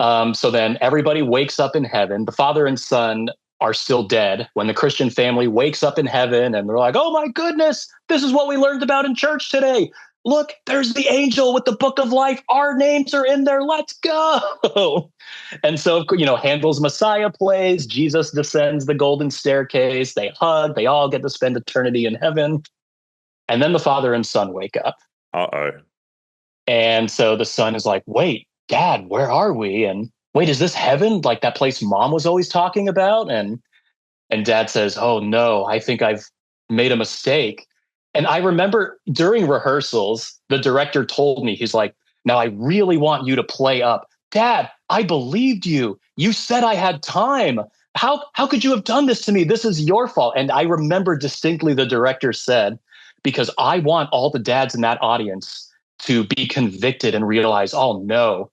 So then everybody wakes up in heaven. The father and son are still dead when the Christian family wakes up in heaven, and they're like, oh my goodness, this is what we learned about in church today. Look, there's the angel with the book of life. Our names are in there. Let's go. And so, Handel's Messiah plays. Jesus descends the golden staircase. They hug. They all get to spend eternity in heaven. And then the father and son wake up. Uh-oh. And so the son is like, wait, Dad, where are we? And wait, is this heaven? Like that place Mom was always talking about? And Dad says, oh no, I think I've made a mistake. And I remember during rehearsals, the director told me, he's like, now I really want you to play up. Dad, I believed you. You said I had time. How could you have done this to me? This is your fault. And I remember distinctly the director said, because I want all the dads in that audience to be convicted and realize, oh no,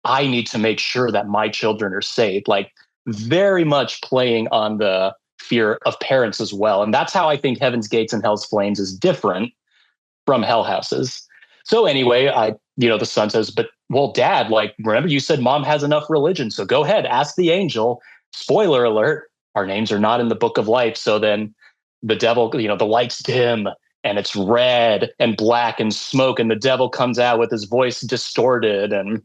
I need to make sure that my children are saved. Like very much playing on the fear of parents as well. And that's how I think Heaven's Gates and Hell's Flames is different from hell houses. So anyway, the son says, but well, Dad, remember you said Mom has enough religion. So go ahead, ask the angel. Spoiler alert, our names are not in the book of life. So then the devil, the lights dim and it's red and black and smoke. And the devil comes out with his voice distorted, and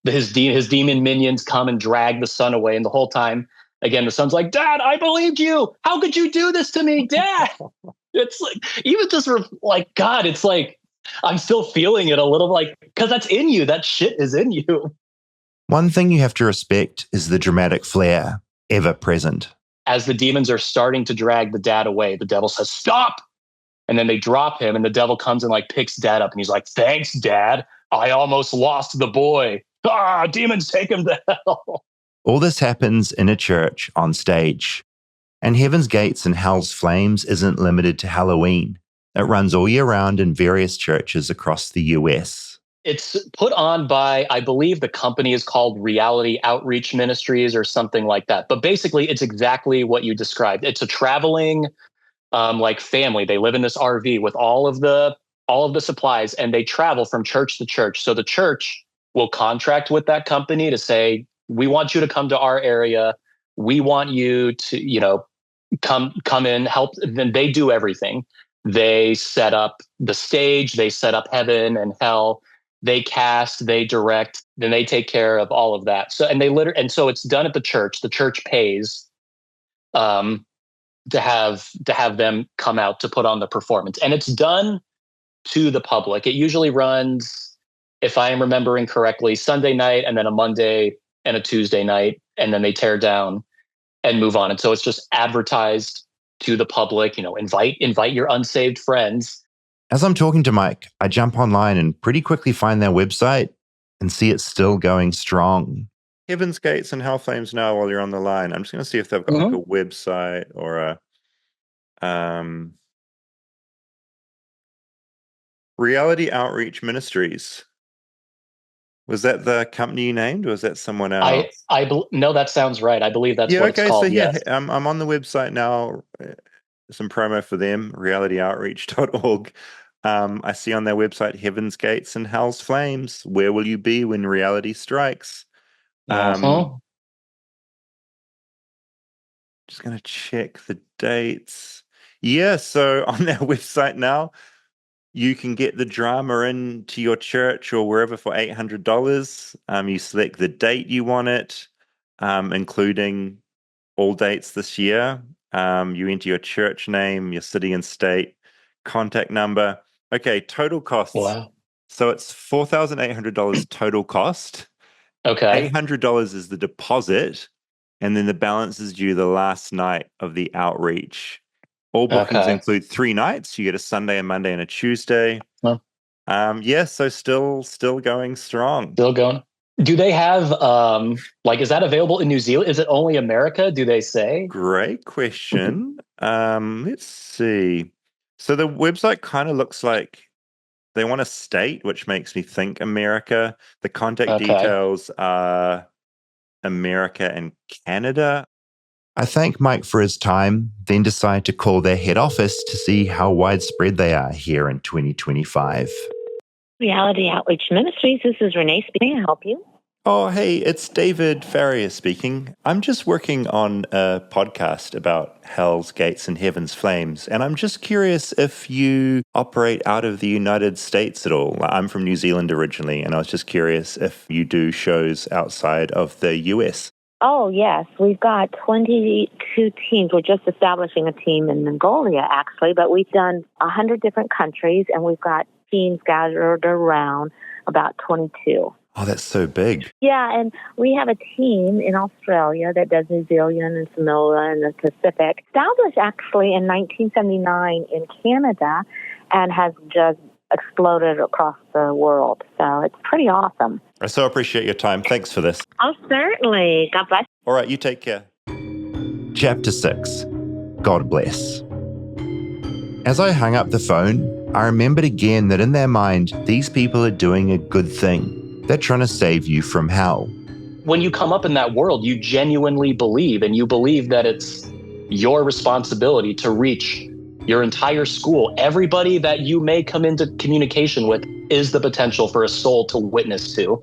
his demon minions come and drag the son away. And the whole time, again, the son's like, Dad, I believed you. How could you do this to me, Dad? It's like, even just like, God, it's like, I'm still feeling it a little, like, because that's in you. That shit is in you. One thing you have to respect is the dramatic flair, ever present. As the demons are starting to drag the dad away, the devil says, stop. And then they drop him, and the devil comes and picks Dad up. And he's like, thanks, Dad. I almost lost the boy. Demons, take him to hell. All this happens in a church on stage. And Heaven's Gates and Hell's Flames isn't limited to Halloween. It runs all year round in various churches across the US. It's put on by, I believe the company is called Reality Outreach Ministries or something like that. But basically, it's exactly what you described. It's a traveling family. They live in this RV with all of the supplies, and they travel from church to church. So the church will contract with that company to say, we want you to come to our area. We want you to, come in, help. Then they do everything. They set up the stage. They set up heaven and hell. They cast, they direct, then they take care of all of that. So, and so it's done at the church. The church pays. to have them come out to put on the performance. And it's done to the public. It usually runs, if I am remembering correctly, Sunday night and then a Monday and a Tuesday night, and then they tear down and move on. And so it's just advertised to the public, invite your unsaved friends. As I'm talking to Mike, I jump online and pretty quickly find their website and see it's still going strong. Heaven's Gates and Hell Flames now, while you're on the line, I'm just going to see if they've got like a website or a Reality Outreach Ministries. Was that the company you named, or was that someone else? No, that sounds right. I believe that's what it's called. So yes. I'm on the website now. Some promo for them, realityoutreach.org. I see on their website, Heaven's Gates and Hell's Flames. Where will you be when reality strikes? Just going to check the dates. Yeah, so on their website now, you can get the drama into your church or wherever for $800. You select the date you want it, including all dates this year. You enter your church name, your city and state, contact number. Okay, total costs. Wow. So it's $4,800 total cost. Okay. $800 is the deposit, and then the balance is due the last night of the outreach. All bookings include 3 nights. You get a Sunday, a Monday, and a Tuesday. Huh. So still going strong. Still going. Do they have, is that available in New Zealand? Is it only America? Do they say? Great question. Let's see. So the website kind of looks like they want a state, which makes me think America. The contact details are America and Canada. I thank Mike for his time, then decide to call their head office to see how widespread they are here in 2025. Reality Outreach Ministries, this is Renee speaking. Can I help you? Oh, hey, it's David Farrier speaking. I'm just working on a podcast about Hell's Gates and Heaven's Flames, and I'm just curious if you operate out of the United States at all. I'm from New Zealand originally, and I was just curious if you do shows outside of the US. Oh, yes. We've got 22 teams. We're just establishing a team in Mongolia, actually, but we've done 100 different countries, and we've got teams gathered around about 22. Oh, that's so big. Yeah, and we have a team in Australia that does New Zealand and Samoa and the Pacific. Established actually in 1979 in Canada and has just exploded across the world. So it's pretty awesome. I so appreciate your time. Thanks for this. Oh, certainly. God bless. All right, you take care. Chapter 6. God bless. As I hung up the phone, I remembered again that in their mind, these people are doing a good thing. They're trying to save you from hell. When you come up in that world, you genuinely believe, and you believe that it's your responsibility to reach your entire school. Everybody that you may come into communication with is the potential for a soul to witness to.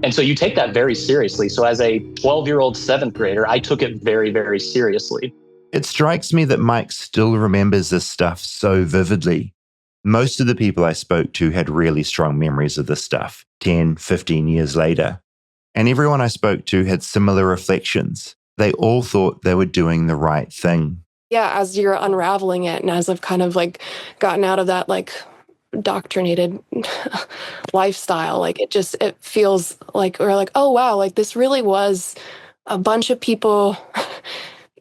And so you take that very seriously. So as a 12-year-old 7th grader, I took it very, very seriously. It strikes me that Mike still remembers this stuff so vividly. Most of the people I spoke to had really strong memories of this stuff, 10, 15 years later. And everyone I spoke to had similar reflections. They all thought they were doing the right thing. Yeah, as you're unraveling it and as I've kind of gotten out of that indoctrinated lifestyle, it feels like we're oh wow, this really was a bunch of people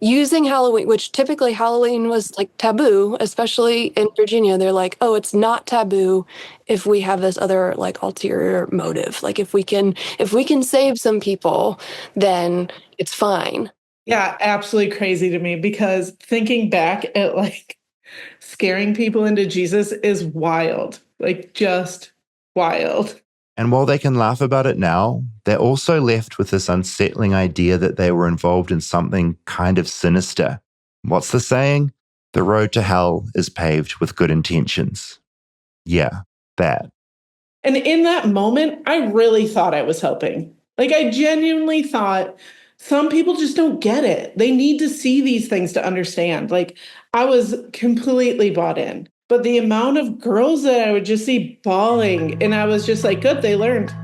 using Halloween, which typically Halloween was taboo, especially in Virginia. They're oh, it's not taboo if we have this other ulterior motive. If we can save some people, then it's fine. Yeah, absolutely crazy to me, because thinking back at scaring people into Jesus is wild, just wild. And while they can laugh about it now, they're also left with this unsettling idea that they were involved in something kind of sinister. What's the saying? The road to hell is paved with good intentions. Yeah, that. And in that moment, I really thought I was helping. I genuinely thought some people just don't get it. They need to see these things to understand. I was completely bought in. But the amount of girls that I would just see bawling, and I was just good, they learned,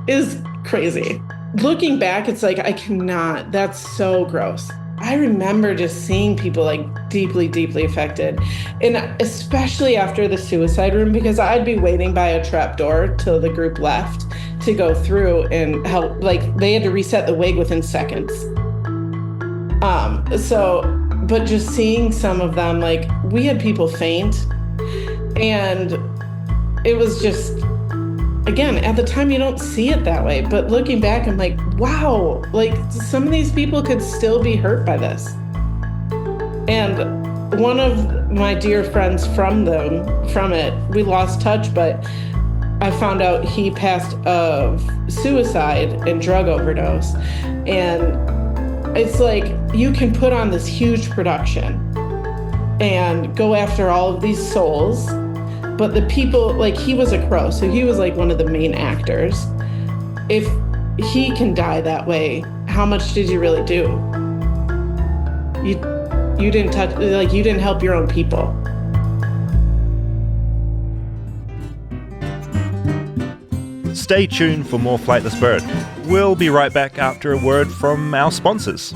is crazy. Looking back, it's I cannot. That's so gross. I remember just seeing people like deeply, deeply affected. And especially after the suicide room, because I'd be waiting by a trap door till the group left to go through and help. Like they had to reset the wig within seconds. But just seeing some of them, like we had people faint, and it was just, again, at the time you don't see it that way, but looking back, I'm like, wow, like some of these people could still be hurt by this. And one of my dear friends from it, we lost touch, but I found out he passed of suicide and drug overdose. And it's like you can put on this huge production and go after all of these souls, but the people, like he was a crow, so he was like one of the main actors. If he can die that way, how much did you really do? You didn't touch, like you didn't help your own people. Stay tuned for more Flightless Bird. We'll be right back after a word from our sponsors.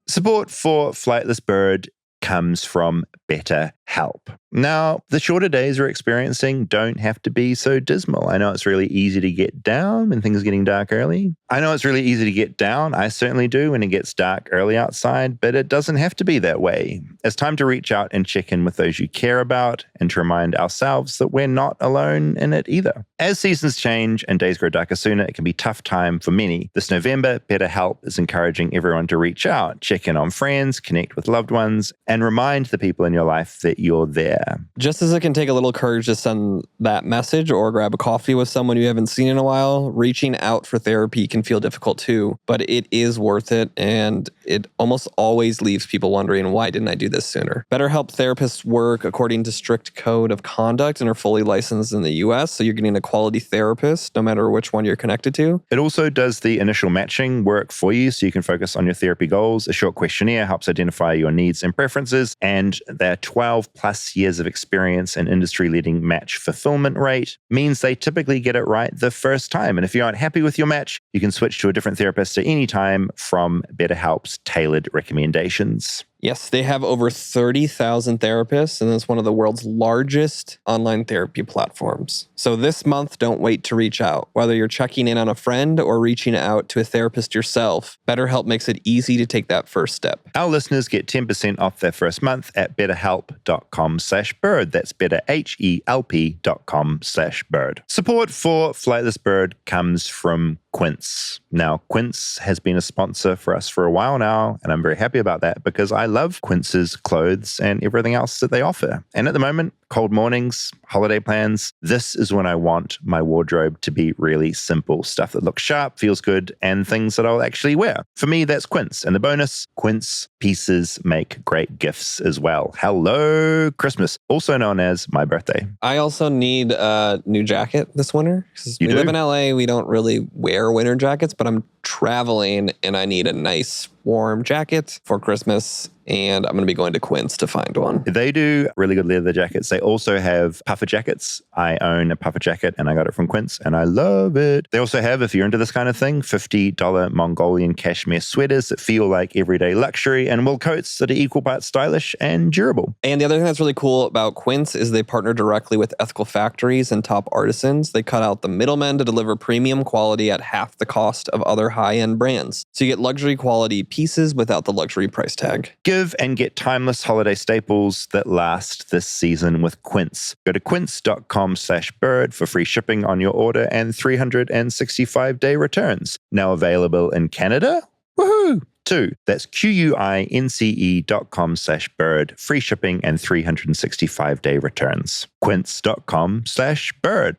Support for Flightless Bird comes from BetterHelp. Now, the shorter days we're experiencing don't have to be so dismal. I know it's really easy to get down when things are getting dark early. I know it's really easy to get down. I certainly do when it gets dark early outside, but it doesn't have to be that way. It's time to reach out and check in with those you care about and to remind ourselves that we're not alone in it either. As seasons change and days grow darker sooner, it can be a tough time for many. This November, BetterHelp is encouraging everyone to reach out, check in on friends, connect with loved ones, and remind the people in your life that you're there. Just as it can take a little courage to send that message or grab a coffee with someone you haven't seen in a while, reaching out for therapy can feel difficult too, but it is worth it, and it almost always leaves people wondering, why didn't I do this sooner? BetterHelp therapists work according to strict code of conduct and are fully licensed in the US, so you're getting a quality therapist no matter which one you're connected to. It also does the initial matching work for you so you can focus on your therapy goals. A short questionnaire helps identify your needs and preferences, and their 12 plus years of experience and industry-leading match fulfillment rate means they typically get it right the first time. And if you aren't happy with your match, you can switch to a different therapist at any time from BetterHelp's tailored recommendations. Yes, they have over 30,000 therapists, and it's one of the world's largest online therapy platforms. So this month, don't wait to reach out. Whether you're checking in on a friend or reaching out to a therapist yourself, BetterHelp makes it easy to take that first step. Our listeners get 10% off their first month at betterhelp.com/bird. That's betterhelp.com/bird. Support for Flightless Bird comes from Quince. Now, Quince has been a sponsor for us for a while now, and I'm very happy about that because I love Quince's clothes and everything else that they offer. And at the moment, cold mornings, holiday plans, this is when I want my wardrobe to be really simple. Stuff that looks sharp, feels good, and things that I'll actually wear. For me, that's Quince. And the bonus, Quince pieces make great gifts as well. Hello, Christmas, also known as my birthday. I also need a new jacket this winter. You We do? live in LA. We don't really wear winter jackets, but I'm traveling and I need a nice warm jacket for Christmas. And I'm going to be going to Quince to find one. They do really good leather jackets. They also have puffer jackets. I own a puffer jacket and I got it from Quince and I love it. They also have, if you're into this kind of thing, $50 Mongolian cashmere sweaters that feel like everyday luxury and wool coats that are equal parts stylish and durable. And the other thing that's really cool about Quince is they partner directly with ethical factories and top artisans. They cut out the middlemen to deliver premium quality at half the cost of other high-end brands. So you get luxury quality pieces without the luxury price tag. Give and get timeless holiday staples that last this season with Quince. Go to quince.com/bird for free shipping on your order and 365-day returns. Now available in Canada? Woohoo! Too. That's QUINCE.com/bird. Free shipping and 365-day returns. Quince.com/bird.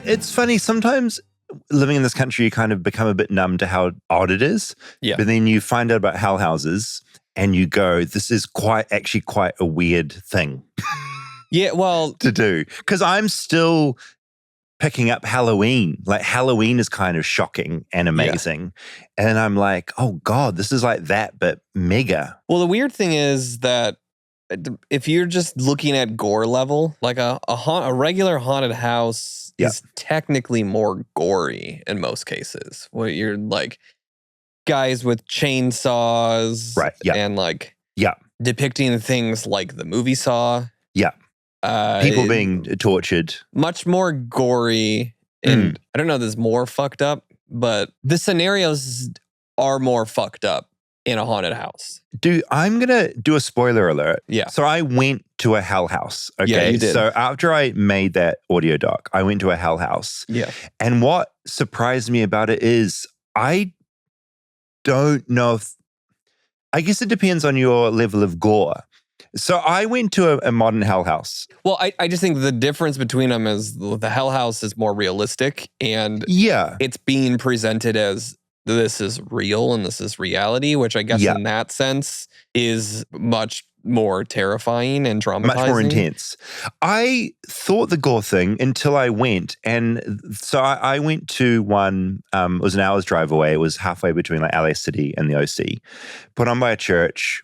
It's funny, sometimes living in this country, you kind of become a bit numb to how odd it is. Yeah. But then you find out about hell houses and you go, this is quite a weird thing Yeah, well, to do. Because I'm still picking up Halloween. Like Halloween is kind of shocking and amazing. Yeah. And I'm like, oh God, this is like that, but mega. well, the weird thing is that if you're just looking at gore level, like a regular haunted house is technically more gory in most cases. Where you're like guys with chainsaws, Right, yeah. and like Yeah. depicting things like the movie Saw. Yeah. People being tortured. Much more gory. And I don't know if this is more fucked up, but the scenarios are more fucked up in a haunted house. Dude, I'm going to do a spoiler alert. Yeah. So I went to a hell house. Okay. Yeah, you did. So after I made that audio doc, I went to a hell house. Yeah. And what surprised me about it is I don't know if, I guess it depends on your level of gore. So I went to a modern hell house. Well, I just think the difference between them is the hell house is more realistic, and it's being presented as this is real and this is reality, which I guess in that sense is much more terrifying and traumatizing. Much more intense. I thought the gore thing until I went. And so I went to one, it was an hour's drive away. It was halfway between like LA City and the OC. Put on by a church.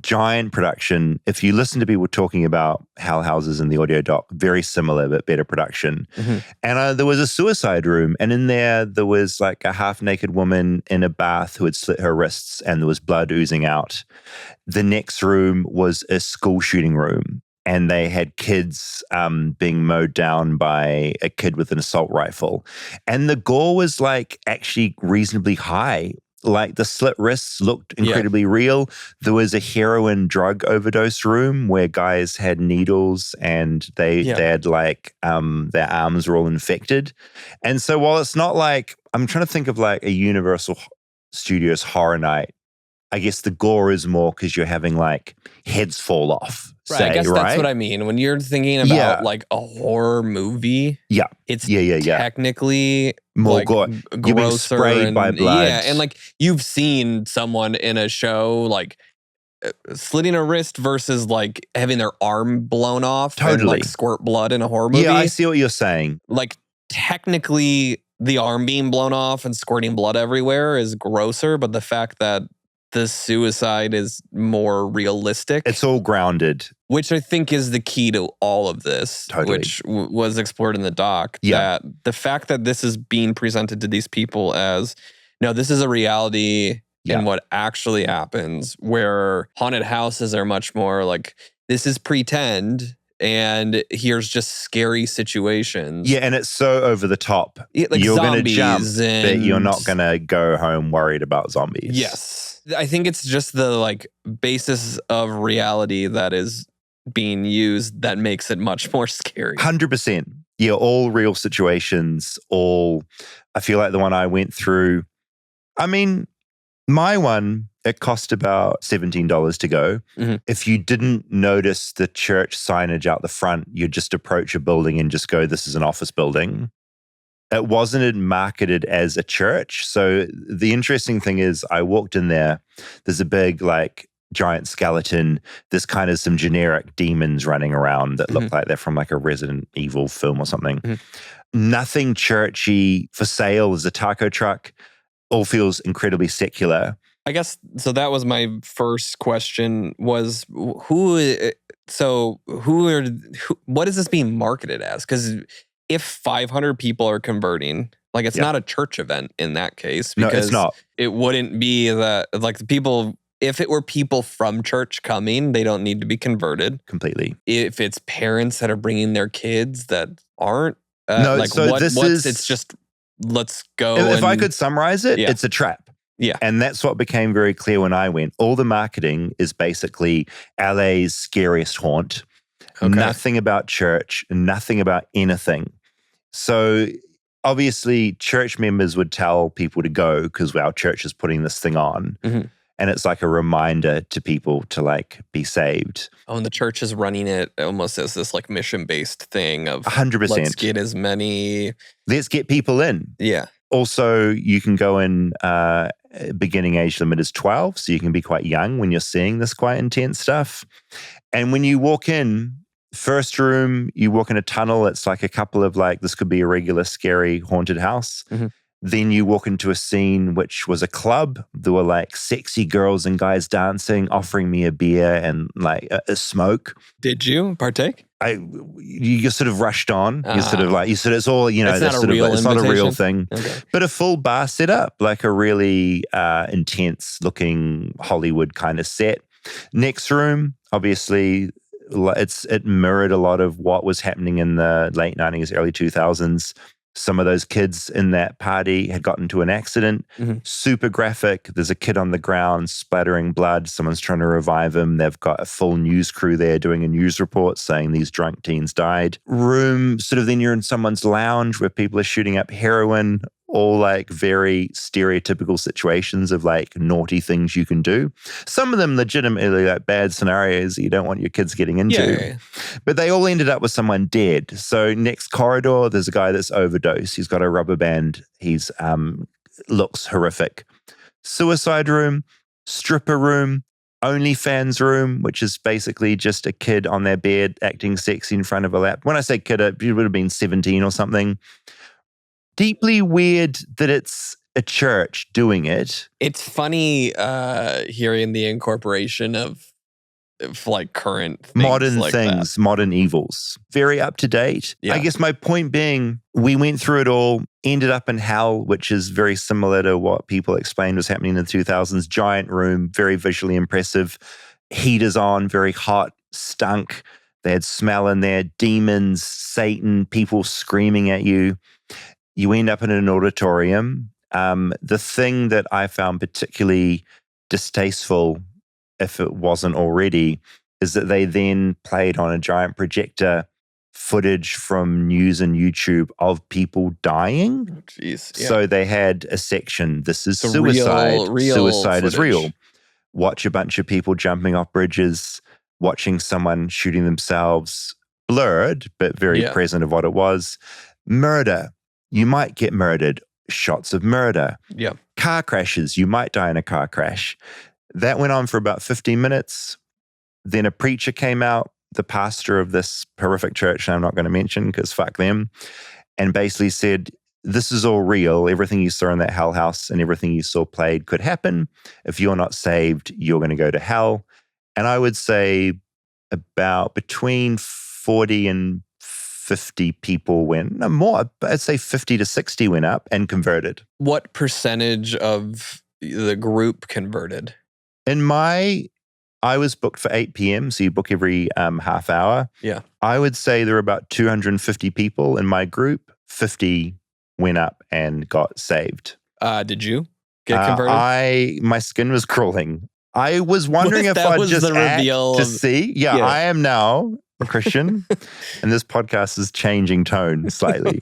Giant production. If you listen to people talking about hell houses in the audio doc, very similar but better production. And there was a suicide room, and in there was like a half-naked woman in a bath who had slit her wrists, and there was blood oozing out. The next room was a school shooting room, and they had kids being mowed down by a kid with an assault rifle. And the gore was like actually reasonably high. Like the slit wrists looked incredibly real. There was a heroin drug overdose room where guys had needles and they had like their arms were all infected. And so while it's not like, I'm trying to think of like a Universal Studios horror night, I guess the gore is more because you're having like heads fall off. Right, I guess that's what I mean. When you're thinking about like a horror movie, it's technically more like gore. You're being sprayed by blood. Yeah, and like you've seen someone in a show like slitting a wrist versus like having their arm blown off and like squirt blood in a horror movie. Yeah, I see what you're saying. Like technically the arm being blown off and squirting blood everywhere is grosser, but the fact that the suicide is more realistic. It's all grounded. Which I think is the key to all of this, which was explored in the doc. That the fact that this is being presented to these people as, no, this is a reality and what actually happens, where haunted houses are much more like, this is pretend and here's just scary situations. Yeah, and it's so over the top. Like you're going to jump, but you're and- not going to go home worried about zombies. Yes. I think it's just the like basis of reality that is being used that makes it much more scary. 100%. Yeah, all real situations, I feel like the one I went through, I mean, my one, it cost about $17 to go. If you didn't notice the church signage out the front, you'd just approach a building and just go, this is an office building. It wasn't marketed as a church. So the interesting thing is I walked in there, there's a big like giant skeleton, there's kind of some generic demons running around that look like they're from like a Resident Evil film or something. Nothing churchy. For sale is a taco truck. All feels incredibly secular. I guess, so that was my first question was what is this being marketed as? Because if 500 people are converting, like it's not a church event in that case. Because no, it's not. It wouldn't be that, like the people, if it were people from church coming, they don't need to be converted. Completely. If it's parents that are bringing their kids that aren't, it's just, let's go. If I could summarize it, it's a trap. Yeah. And that's what became very clear when I went. All the marketing is basically LA's scariest haunt. Okay. Nothing about church, nothing about anything. So obviously church members would tell people to go because our church is putting this thing on. And it's like a reminder to people to like be saved. Oh, and the church is running it almost as this like mission-based thing of 100%. Let's get people in. Yeah. Also, you can go in, beginning age limit is 12. So you can be quite young when you're seeing this quite intense stuff. And when you walk in, first room, you walk in a tunnel. It's like a couple of like, this could be a regular scary haunted house. Then you walk into a scene which was a club. There were like sexy girls and guys dancing, offering me a beer and like a smoke. Did you partake? You sort of rushed on. It's all, it's not a real it's not a real thing. Okay. But a full bar setup, like a really intense looking Hollywood kind of set. Next room, obviously, it mirrored a lot of what was happening in the late 90s, early 2000s. Some of those kids in that party had gotten into an accident. Mm-hmm. Super graphic. There's a kid on the ground splattering blood. Someone's trying to revive him. They've got a full news crew there doing a news report saying these drunk teens died. Room, sort of then you're in someone's lounge where people are shooting up heroin. All like very stereotypical situations of like naughty things you can do. Some of them legitimately like bad scenarios that you don't want your kids getting into. Yeah. But they all ended up with someone dead. So next corridor, there's a guy that's overdosed. He's got a rubber band. He's looks horrific. Suicide room, stripper room, OnlyFans room, which is basically just a kid on their bed acting sexy in front of a lap. When I say kid, it would have been 17 or something. Deeply weird that it's a church doing it. It's funny hearing the incorporation of like current things modern like things, that. Modern evils. Very up to date. Yeah. I guess my point being, we went through it all, ended up in hell, which is very similar to what people explained was happening in the 2000s. Giant room, very visually impressive. Heaters on, very hot, stunk. They had smell in there, demons, Satan, people screaming at you. You end up in an auditorium. The thing that I found particularly distasteful, if it wasn't already, is that they then played on a giant projector footage from news and YouTube of people dying. Jeez. Yeah. So they had a section, this is So suicide. real Suicide is footage. real. Watch a bunch of people jumping off bridges, watching someone shooting themselves, blurred, but very present of what it was. Murder. You might get murdered. Shots of murder. Yeah. Car crashes. You might die in a car crash. That went on for about 15 minutes. Then a preacher came out, the pastor of this horrific church, and I'm not going to mention because fuck them, and basically said, this is all real. Everything you saw in that hell house and everything you saw played could happen. If you're not saved, you're going to go to hell. And I would say about between 40 and 50 people went, no more, I'd say 50 to 60 went up and converted. What percentage of the group converted? I was booked for 8 p.m., so you book every half hour. Yeah. I would say there were about 250 people in my group. 50 went up and got saved. Did you get converted? My skin was crawling. I was wondering if I'd just act to see. Yeah, I am now a Christian, and this podcast is changing tone slightly.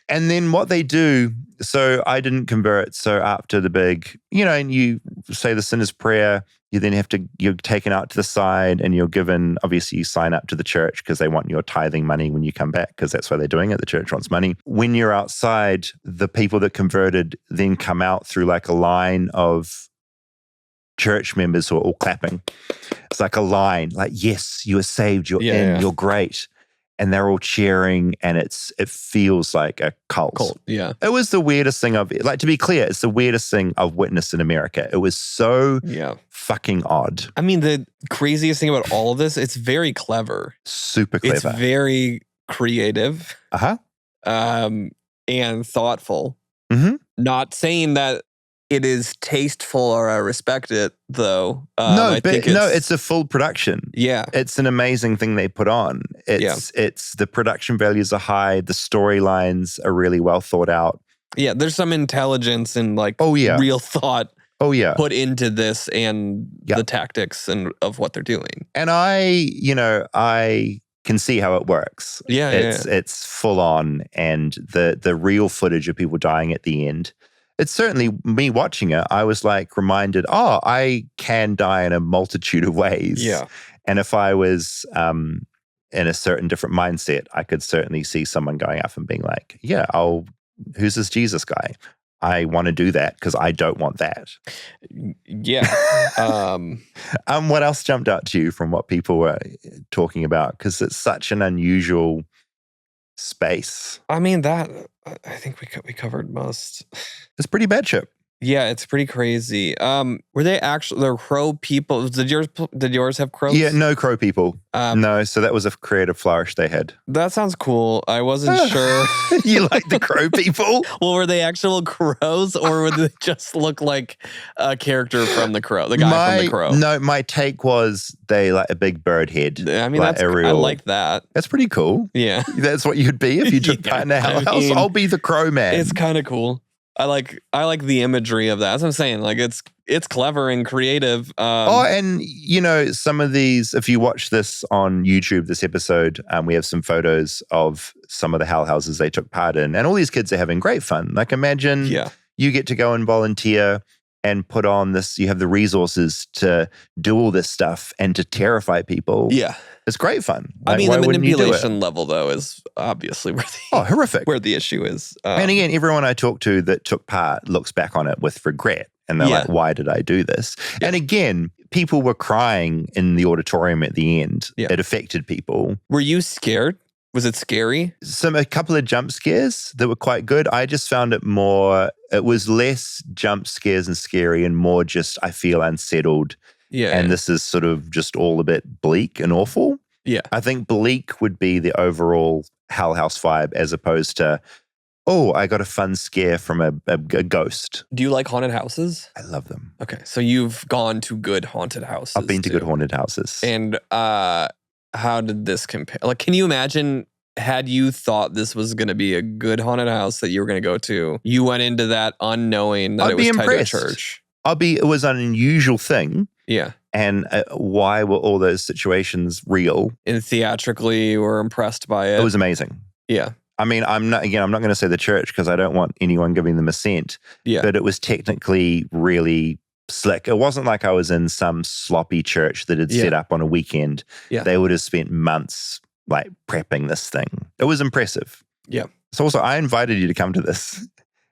And then what they do, so I didn't convert. So after the big, and you say the sinner's prayer, you then you're taken out to the side and you're given, obviously you sign up to the church because they want your tithing money when you come back, because that's why they're doing it. The church wants money. When you're outside, the people that converted then come out through like a line of church members who are all clapping. It's like a line, like, yes, you are saved, you're in, you're great. And they're all cheering, and it feels like a cult. Yeah. It was the weirdest thing to be clear, it's the weirdest thing I've witnessed in America. It was so fucking odd. I mean, the craziest thing about all of this, it's very clever. Super clever. It's very creative. And thoughtful. Mm-hmm. Not saying that it is tasteful or I respect it, though. It's a full production. Yeah. It's an amazing thing they put on. It's the production values are high. The storylines are really well thought out. Yeah, there's some intelligence and real thought put into this and the tactics and of what they're doing. And I can see how it works. It's full on, and the real footage of people dying at the end. It's certainly, me watching it, I was like reminded, I can die in a multitude of ways. Yeah. And if I was in a certain different mindset, I could certainly see someone going up and being like, who's this Jesus guy? I want to do that because I don't want that. Yeah. What else jumped out to you from what people were talking about? Because it's such an unusual space. I mean, I think we covered most. It's pretty bad, Chip. Yeah, it's pretty crazy. Were they actually the crow people? Did yours have crows? Yeah, no crow people. No, so that was a creative flourish they had. That sounds cool. I wasn't sure. You like the crow people? Well, were they actual crows, or would they just look like a character from the Crow, the guy from the Crow? No, my take was they like a big bird head. I mean, like I like that. That's pretty cool. Yeah, that's what you'd be if you took part in a hell house. I'll be the crow man. It's kind of cool. I like the imagery of that. That's what I'm saying. Like it's clever and creative. And you know, some of these, if you watch this on YouTube, this episode, we have some photos of some of the hell houses they took part in, and all these kids are having great fun. Like imagine you get to go and volunteer and put on this. You have the resources to do all this stuff and to terrify people. Yeah. It's great fun. Like, I mean, the manipulation level, though, is obviously horrific. Where the issue is. And again, everyone I talk to that took part looks back on it with regret. And they're like, why did I do this? Yeah. And again, people were crying in the auditorium at the end. Yeah. It affected people. Were you scared? Was it scary? A couple of jump scares that were quite good. I just found it was less jump scares and scary and more just, I feel unsettled. Yeah. And this is sort of just all a bit bleak and awful. Yeah. I think bleak would be the overall Hell House vibe as opposed to, oh, I got a fun scare from a ghost. Do you like haunted houses? I love them. Okay. So you've gone to good haunted houses. I've been to good haunted houses. And how did this compare? Like, can you imagine, had you thought this was going to be a good haunted house that you were going to go to, you went into that unknowing that it was tied to a church? It was an unusual thing. Yeah. And why were all those situations real? And theatrically were impressed by it. It was amazing. Yeah. I mean, I'm not going to say the church because I don't want anyone giving them a cent. Yeah. But it was technically really slick. It wasn't like I was in some sloppy church that had set up on a weekend. Yeah. They would have spent months like prepping this thing. It was impressive. Yeah. So also, I invited you to come to this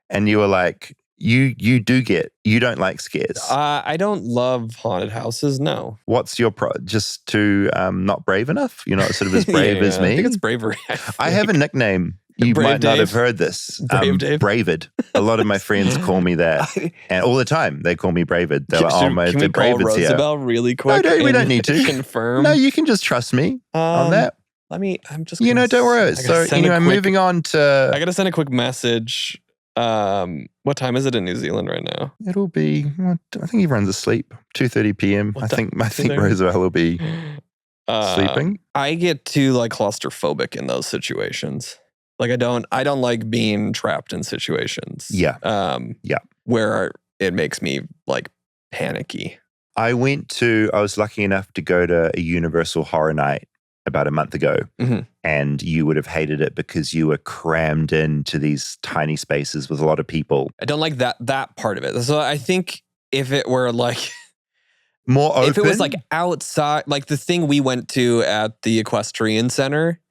and you were like, you don't like scares. I don't love haunted houses, no. What's your just to not brave enough? You're not sort of as brave as me? I think it's bravery. I have a nickname. You might not have heard this. Brave Dave. Bravid. A lot of my friends call me that. And all the time, they call me Bravid. They're like, can we call Rosabel really quick? No, we don't need to. Confirm. No, you can just trust me on that. I'm just don't worry. So, anyway, moving on to... I got to send a quick message. What time is it in New Zealand right now? It'll be, I think he runs asleep. 2:30 p.m. I think Rosabel will be sleeping. I get too like claustrophobic in those situations. Like I don't like being trapped in situations. Yeah. Where it makes me like panicky. I was lucky enough to go to a Universal Horror Night about a month ago, and you would have hated it because you were crammed into these tiny spaces with a lot of people. I don't like that part of it. So I think if it were like more open, if it was like outside, like the thing we went to at the Equestrian Center,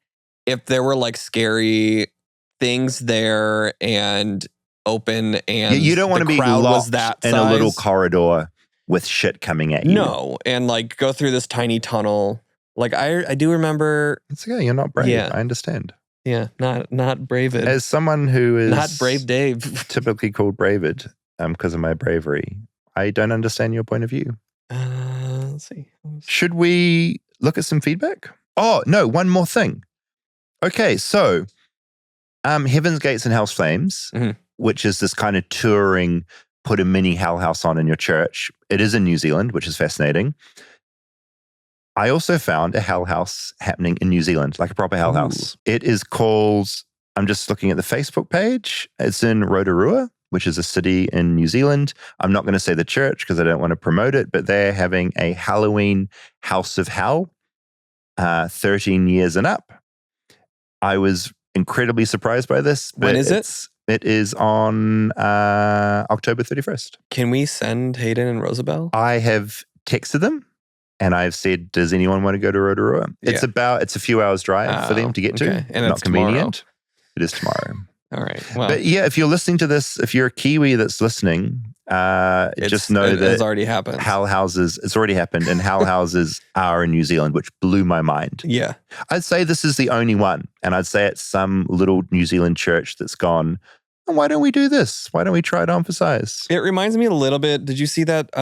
if there were like scary things there and open and you don't want to be locked that in size, a little corridor with shit coming at you. No, and like go through this tiny tunnel. Like I do remember. It's okay. You're not brave. Yeah. I understand. Yeah, not Bravid. As someone who is not Brave Dave, typically called Bravid, because of my bravery, I don't understand your point of view. Let's see. Should we look at some feedback? Oh no, one more thing. Okay, so Heaven's Gates and Hell's Flames, which is this kind of touring, put a mini hell house on in your church. It is in New Zealand, which is fascinating. I also found a hell house happening in New Zealand, like a proper hell house. It is called, I'm just looking at the Facebook page. It's in Rotorua, which is a city in New Zealand. I'm not going to say the church because I don't want to promote it, but they're having a Halloween House of Hell, 13 years and up. I was incredibly surprised by this. When is it? It is on October 31st. Can we send Hayden and Rosabel? I have texted them. And I've said, does anyone want to go to Rotorua? It's a few hours drive for them to get to. And not it's convenient. Tomorrow. It is tomorrow. All right. Well, but yeah, if you're listening to this, if you're a Kiwi that's listening Just know that it has already happened. Hal houses, it's already happened, and Hal houses are in New Zealand, which blew my mind. Yeah. I'd say this is the only one, and I'd say it's some little New Zealand church that's gone, oh, why don't we do this? Why don't we try to emphasize? It reminds me a little bit, did you see that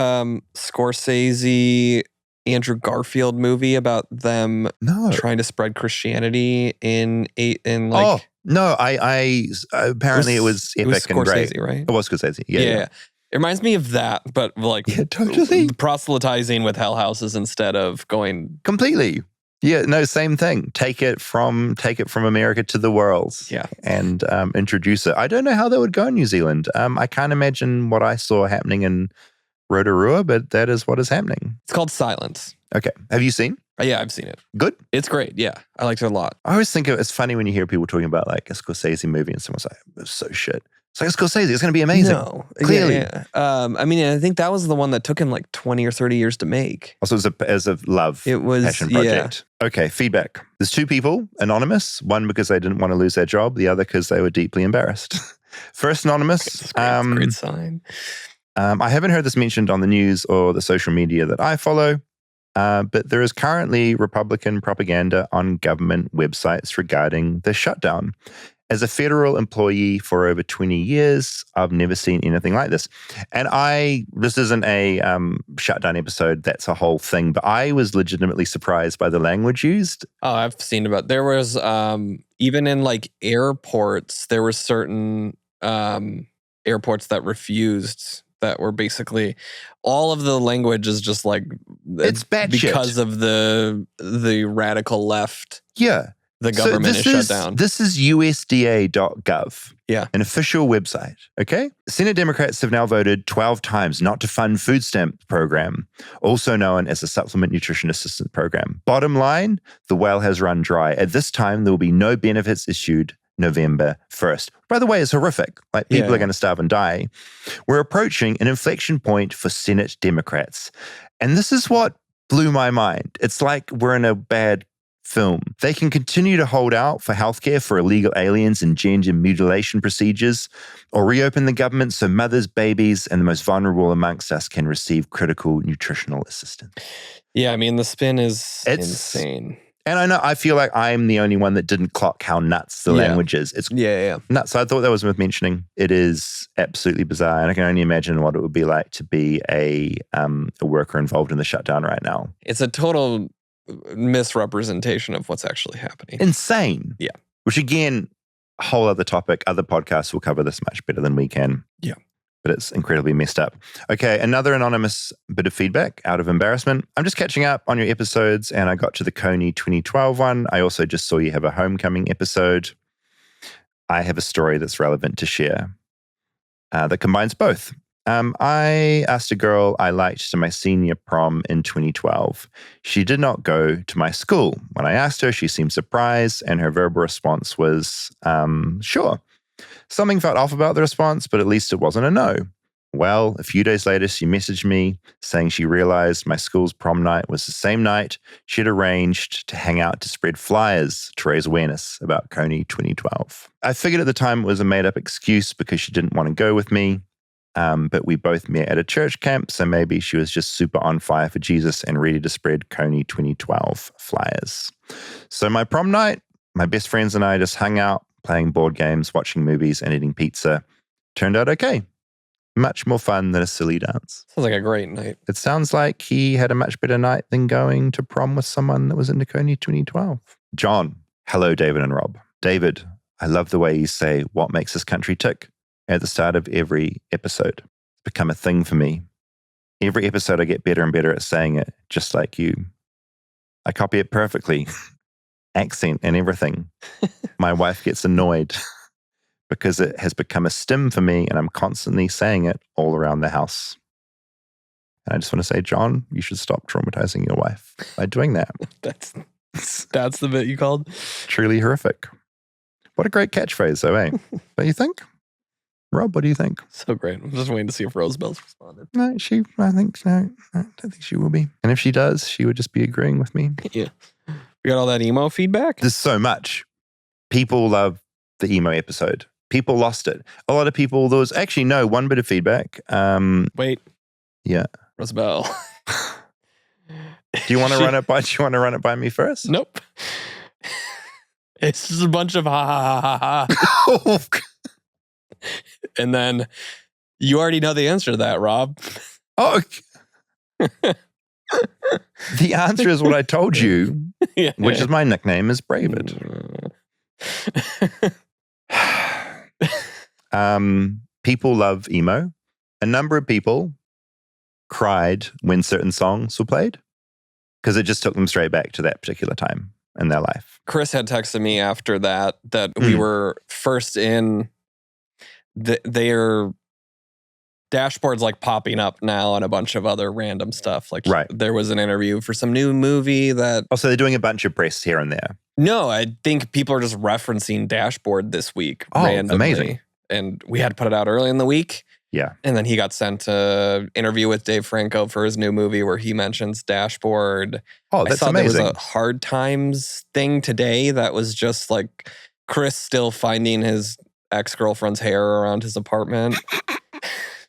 Scorsese Andrew Garfield movie about them trying to spread Christianity in like... No, I apparently it was epic and great. Right? It was Scorsese, yeah. It reminds me of that, but like totally proselytizing with hell houses instead of going completely. Yeah, no, same thing. Take it from America to the world. Yeah, and introduce it. I don't know how that would go in New Zealand. I can't imagine what I saw happening in Rotorua, but that is what is happening. It's called Silence. Okay, have you seen? Yeah, I've seen it. Good? It's great. Yeah, I liked it a lot. I always think it's funny when you hear people talking about like a Scorsese movie and someone's like, it's so shit. It's like Scorsese, it's going to be amazing. No, clearly. Yeah. I mean, I think that was the one that took him like 20 or 30 years to make. Also, as a passion project. Yeah. Okay, feedback. There's two people, anonymous. One because they didn't want to lose their job. The other because they were deeply embarrassed. First anonymous. It's a great sign. I haven't heard this mentioned on the news or the social media that I follow. But there is currently Republican propaganda on government websites regarding the shutdown. As a federal employee for over 20 years, I've never seen anything like this. And this isn't a shutdown episode, that's a whole thing, but I was legitimately surprised by the language used. Oh, I've seen there was, even in like airports, there were certain airports that refused, that were basically, all of the language is just like, it's bad because of the radical left. Yeah. The government is shut down. This is USDA.gov, an official website, okay? Senate Democrats have now voted 12 times not to fund food stamp program, also known as the Supplement Nutrition Assistance Program. Bottom line, the well has run dry. At this time, there will be no benefits issued November 1st. By the way, it's horrific. Like, people are going to starve and die. We're approaching an inflection point for Senate Democrats. And this is what blew my mind. It's like we're in a bad film. They can continue to hold out for healthcare for illegal aliens and gender mutilation procedures, or reopen the government so mothers, babies, and the most vulnerable amongst us can receive critical nutritional assistance. Yeah, I mean, the spin is insane. And I feel like I'm the only one that didn't clock how nuts the language is. It's nuts. So I thought that was worth mentioning. It is absolutely bizarre, and I can only imagine what it would be like to be a worker involved in the shutdown right now. It's a total misrepresentation of what's actually happening. Insane. Yeah. Which again, a whole other topic. Other podcasts will cover this much better than we can. Yeah. But it's incredibly messed up. Okay, another anonymous bit of feedback out of embarrassment. I'm just catching up on your episodes, and I got to the Coney 2012 one. I also just saw you have a homecoming episode. I have a story that's relevant to share that combines both. I asked a girl I liked to my senior prom in 2012. She did not go to my school. When I asked her, she seemed surprised, and her verbal response was, sure. Something felt off about the response, but at least it wasn't a no. Well, a few days later, she messaged me saying she realized my school's prom night was the same night she'd arranged to hang out to spread flyers to raise awareness about Coney 2012. I figured at the time it was a made-up excuse because she didn't want to go with me. But we both met at a church camp, so maybe she was just super on fire for Jesus and ready to spread Coney 2012 flyers. So my prom night, my best friends and I just hung out, playing board games, watching movies, and eating pizza. Turned out okay. Much more fun than a silly dance. Sounds like a great night. It sounds like he had a much better night than going to prom with someone that was into Coney 2012. John, hello, David and Rob. David, I love the way you say, what makes this country tick? At the start of every episode. It's become a thing for me. Every episode I get better and better at saying it, just like you. I copy it perfectly. Accent and everything. My wife gets annoyed because it has become a stim for me and I'm constantly saying it all around the house. And I just want to say, John, you should stop traumatizing your wife by doing that. That's the bit you called? Truly horrific. What a great catchphrase though, eh? Don't you think? Rob, what do you think? So great. I'm just waiting to see if Rosabel's responded. No, I don't think she will be. And if she does, she would just be agreeing with me. Yeah. We got all that emo feedback? There's so much. People love the emo episode. People lost it. A lot of people, there was actually one bit of feedback. Wait. Yeah. Rosabel. Do you want to run it by me first? Nope. It's just a bunch of ha ha ha ha. And then you already know the answer to that, Rob. Oh. The answer is what I told you, which is my nickname is Bravid. People love emo. A number of people cried when certain songs were played because it just took them straight back to that particular time in their life. Chris had texted me after that we were first in their dashboards like popping up now and a bunch of other random stuff. Like there was an interview for some new movie that... Oh, so they're doing a bunch of press here and there. No, I think people are just referencing Dashboard this week randomly. Amazing. And we had to put it out early in the week. Yeah. And then he got sent an interview with Dave Franco for his new movie where he mentions Dashboard. Oh, that's amazing. There was amazing. a Hard Times thing today that was just like Chris still finding his ex-girlfriend's hair around his apartment.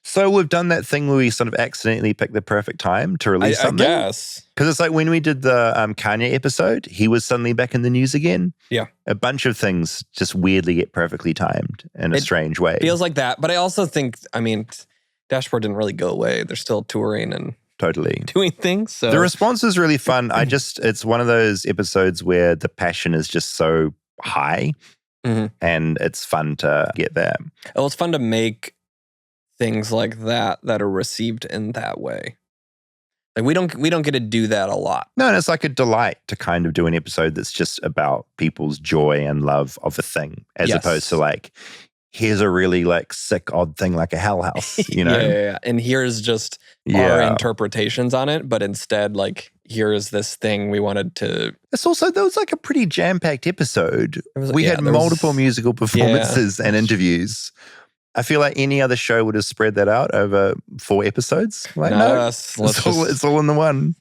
So we've done that thing where we sort of accidentally picked the perfect time to release something? I guess. Because it's like when we did the Kanye episode, he was suddenly back in the news again. Yeah. A bunch of things just weirdly get perfectly timed in a strange way. Feels like that. But I also think, Dashboard didn't really go away. They're still touring and totally doing things. So the response is really fun. It's one of those episodes where the passion is just so high and it's fun to get there. Well, it's fun to make things like that are received in that way. Like we don't get to do that a lot. No, and it's like a delight to kind of do an episode that's just about people's joy and love of a thing, as opposed to like, here's a really like sick, odd thing like a Hell House, you know? Yeah. And here's just our interpretations on it, but instead like, here's this thing we wanted to... It's also, there was like a pretty jam-packed episode. We had multiple musical performances and interviews. I feel like any other show would have spread that out over 4 episodes. Like, it's all in the one.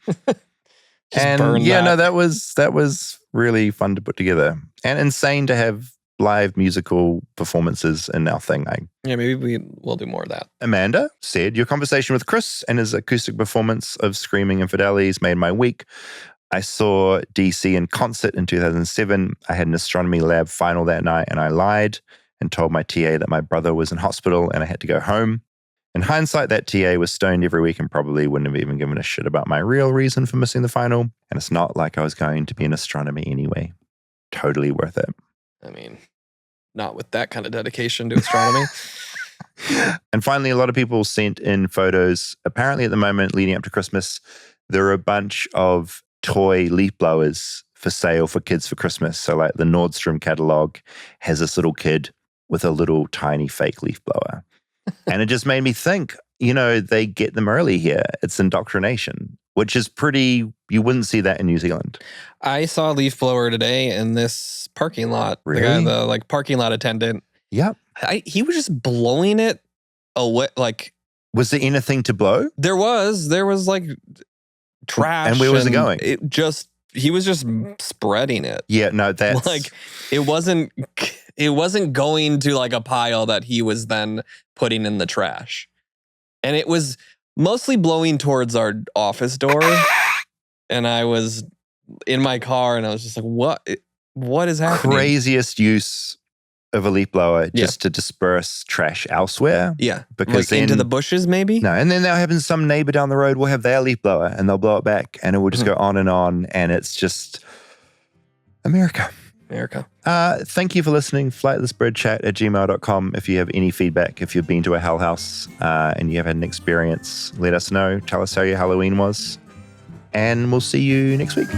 That was really fun to put together and insane to have live musical performances in our thing. Maybe we'll do more of that. Amanda said, your conversation with Chris and his acoustic performance of Screaming Infidelities made my week. I saw DC in concert in 2007. I had an astronomy lab final that night and I lied and told my TA that my brother was in hospital and I had to go home. In hindsight, that TA was stoned every week and probably wouldn't have even given a shit about my real reason for missing the final. And it's not like I was going to be in astronomy anyway. Totally worth it. Not with that kind of dedication to astronomy. And finally, a lot of people sent in photos. Apparently at the moment, leading up to Christmas, there are a bunch of toy leaf blowers for sale for kids for Christmas. So like the Nordstrom catalog has this little kid with a little tiny fake leaf blower. And it just made me think, they get them early here. It's indoctrination, which is you wouldn't see that in New Zealand. I saw a leaf blower today in this parking lot. Really? The parking lot attendant. Yep. He was just blowing it away. Like, was there anything to blow? There was like trash. And where was it going? He was just spreading it. Yeah, no, that's like it wasn't going to like a pile that he was then putting in the trash. And it was mostly blowing towards our office door. And I was in my car and I was just like, what is happening? Craziest use of a leaf blower just to disperse trash elsewhere. Yeah. Because like into the bushes maybe? No, and then that happens, some neighbor down the road will have their leaf blower and they'll blow it back and it will just go on and it's just America. Thank you for listening. Flightlessbirdchat@gmail.com. If you have any feedback, if you've been to a Hell House and you have had an experience, let us know. Tell us how your Halloween was. And we'll see you next week.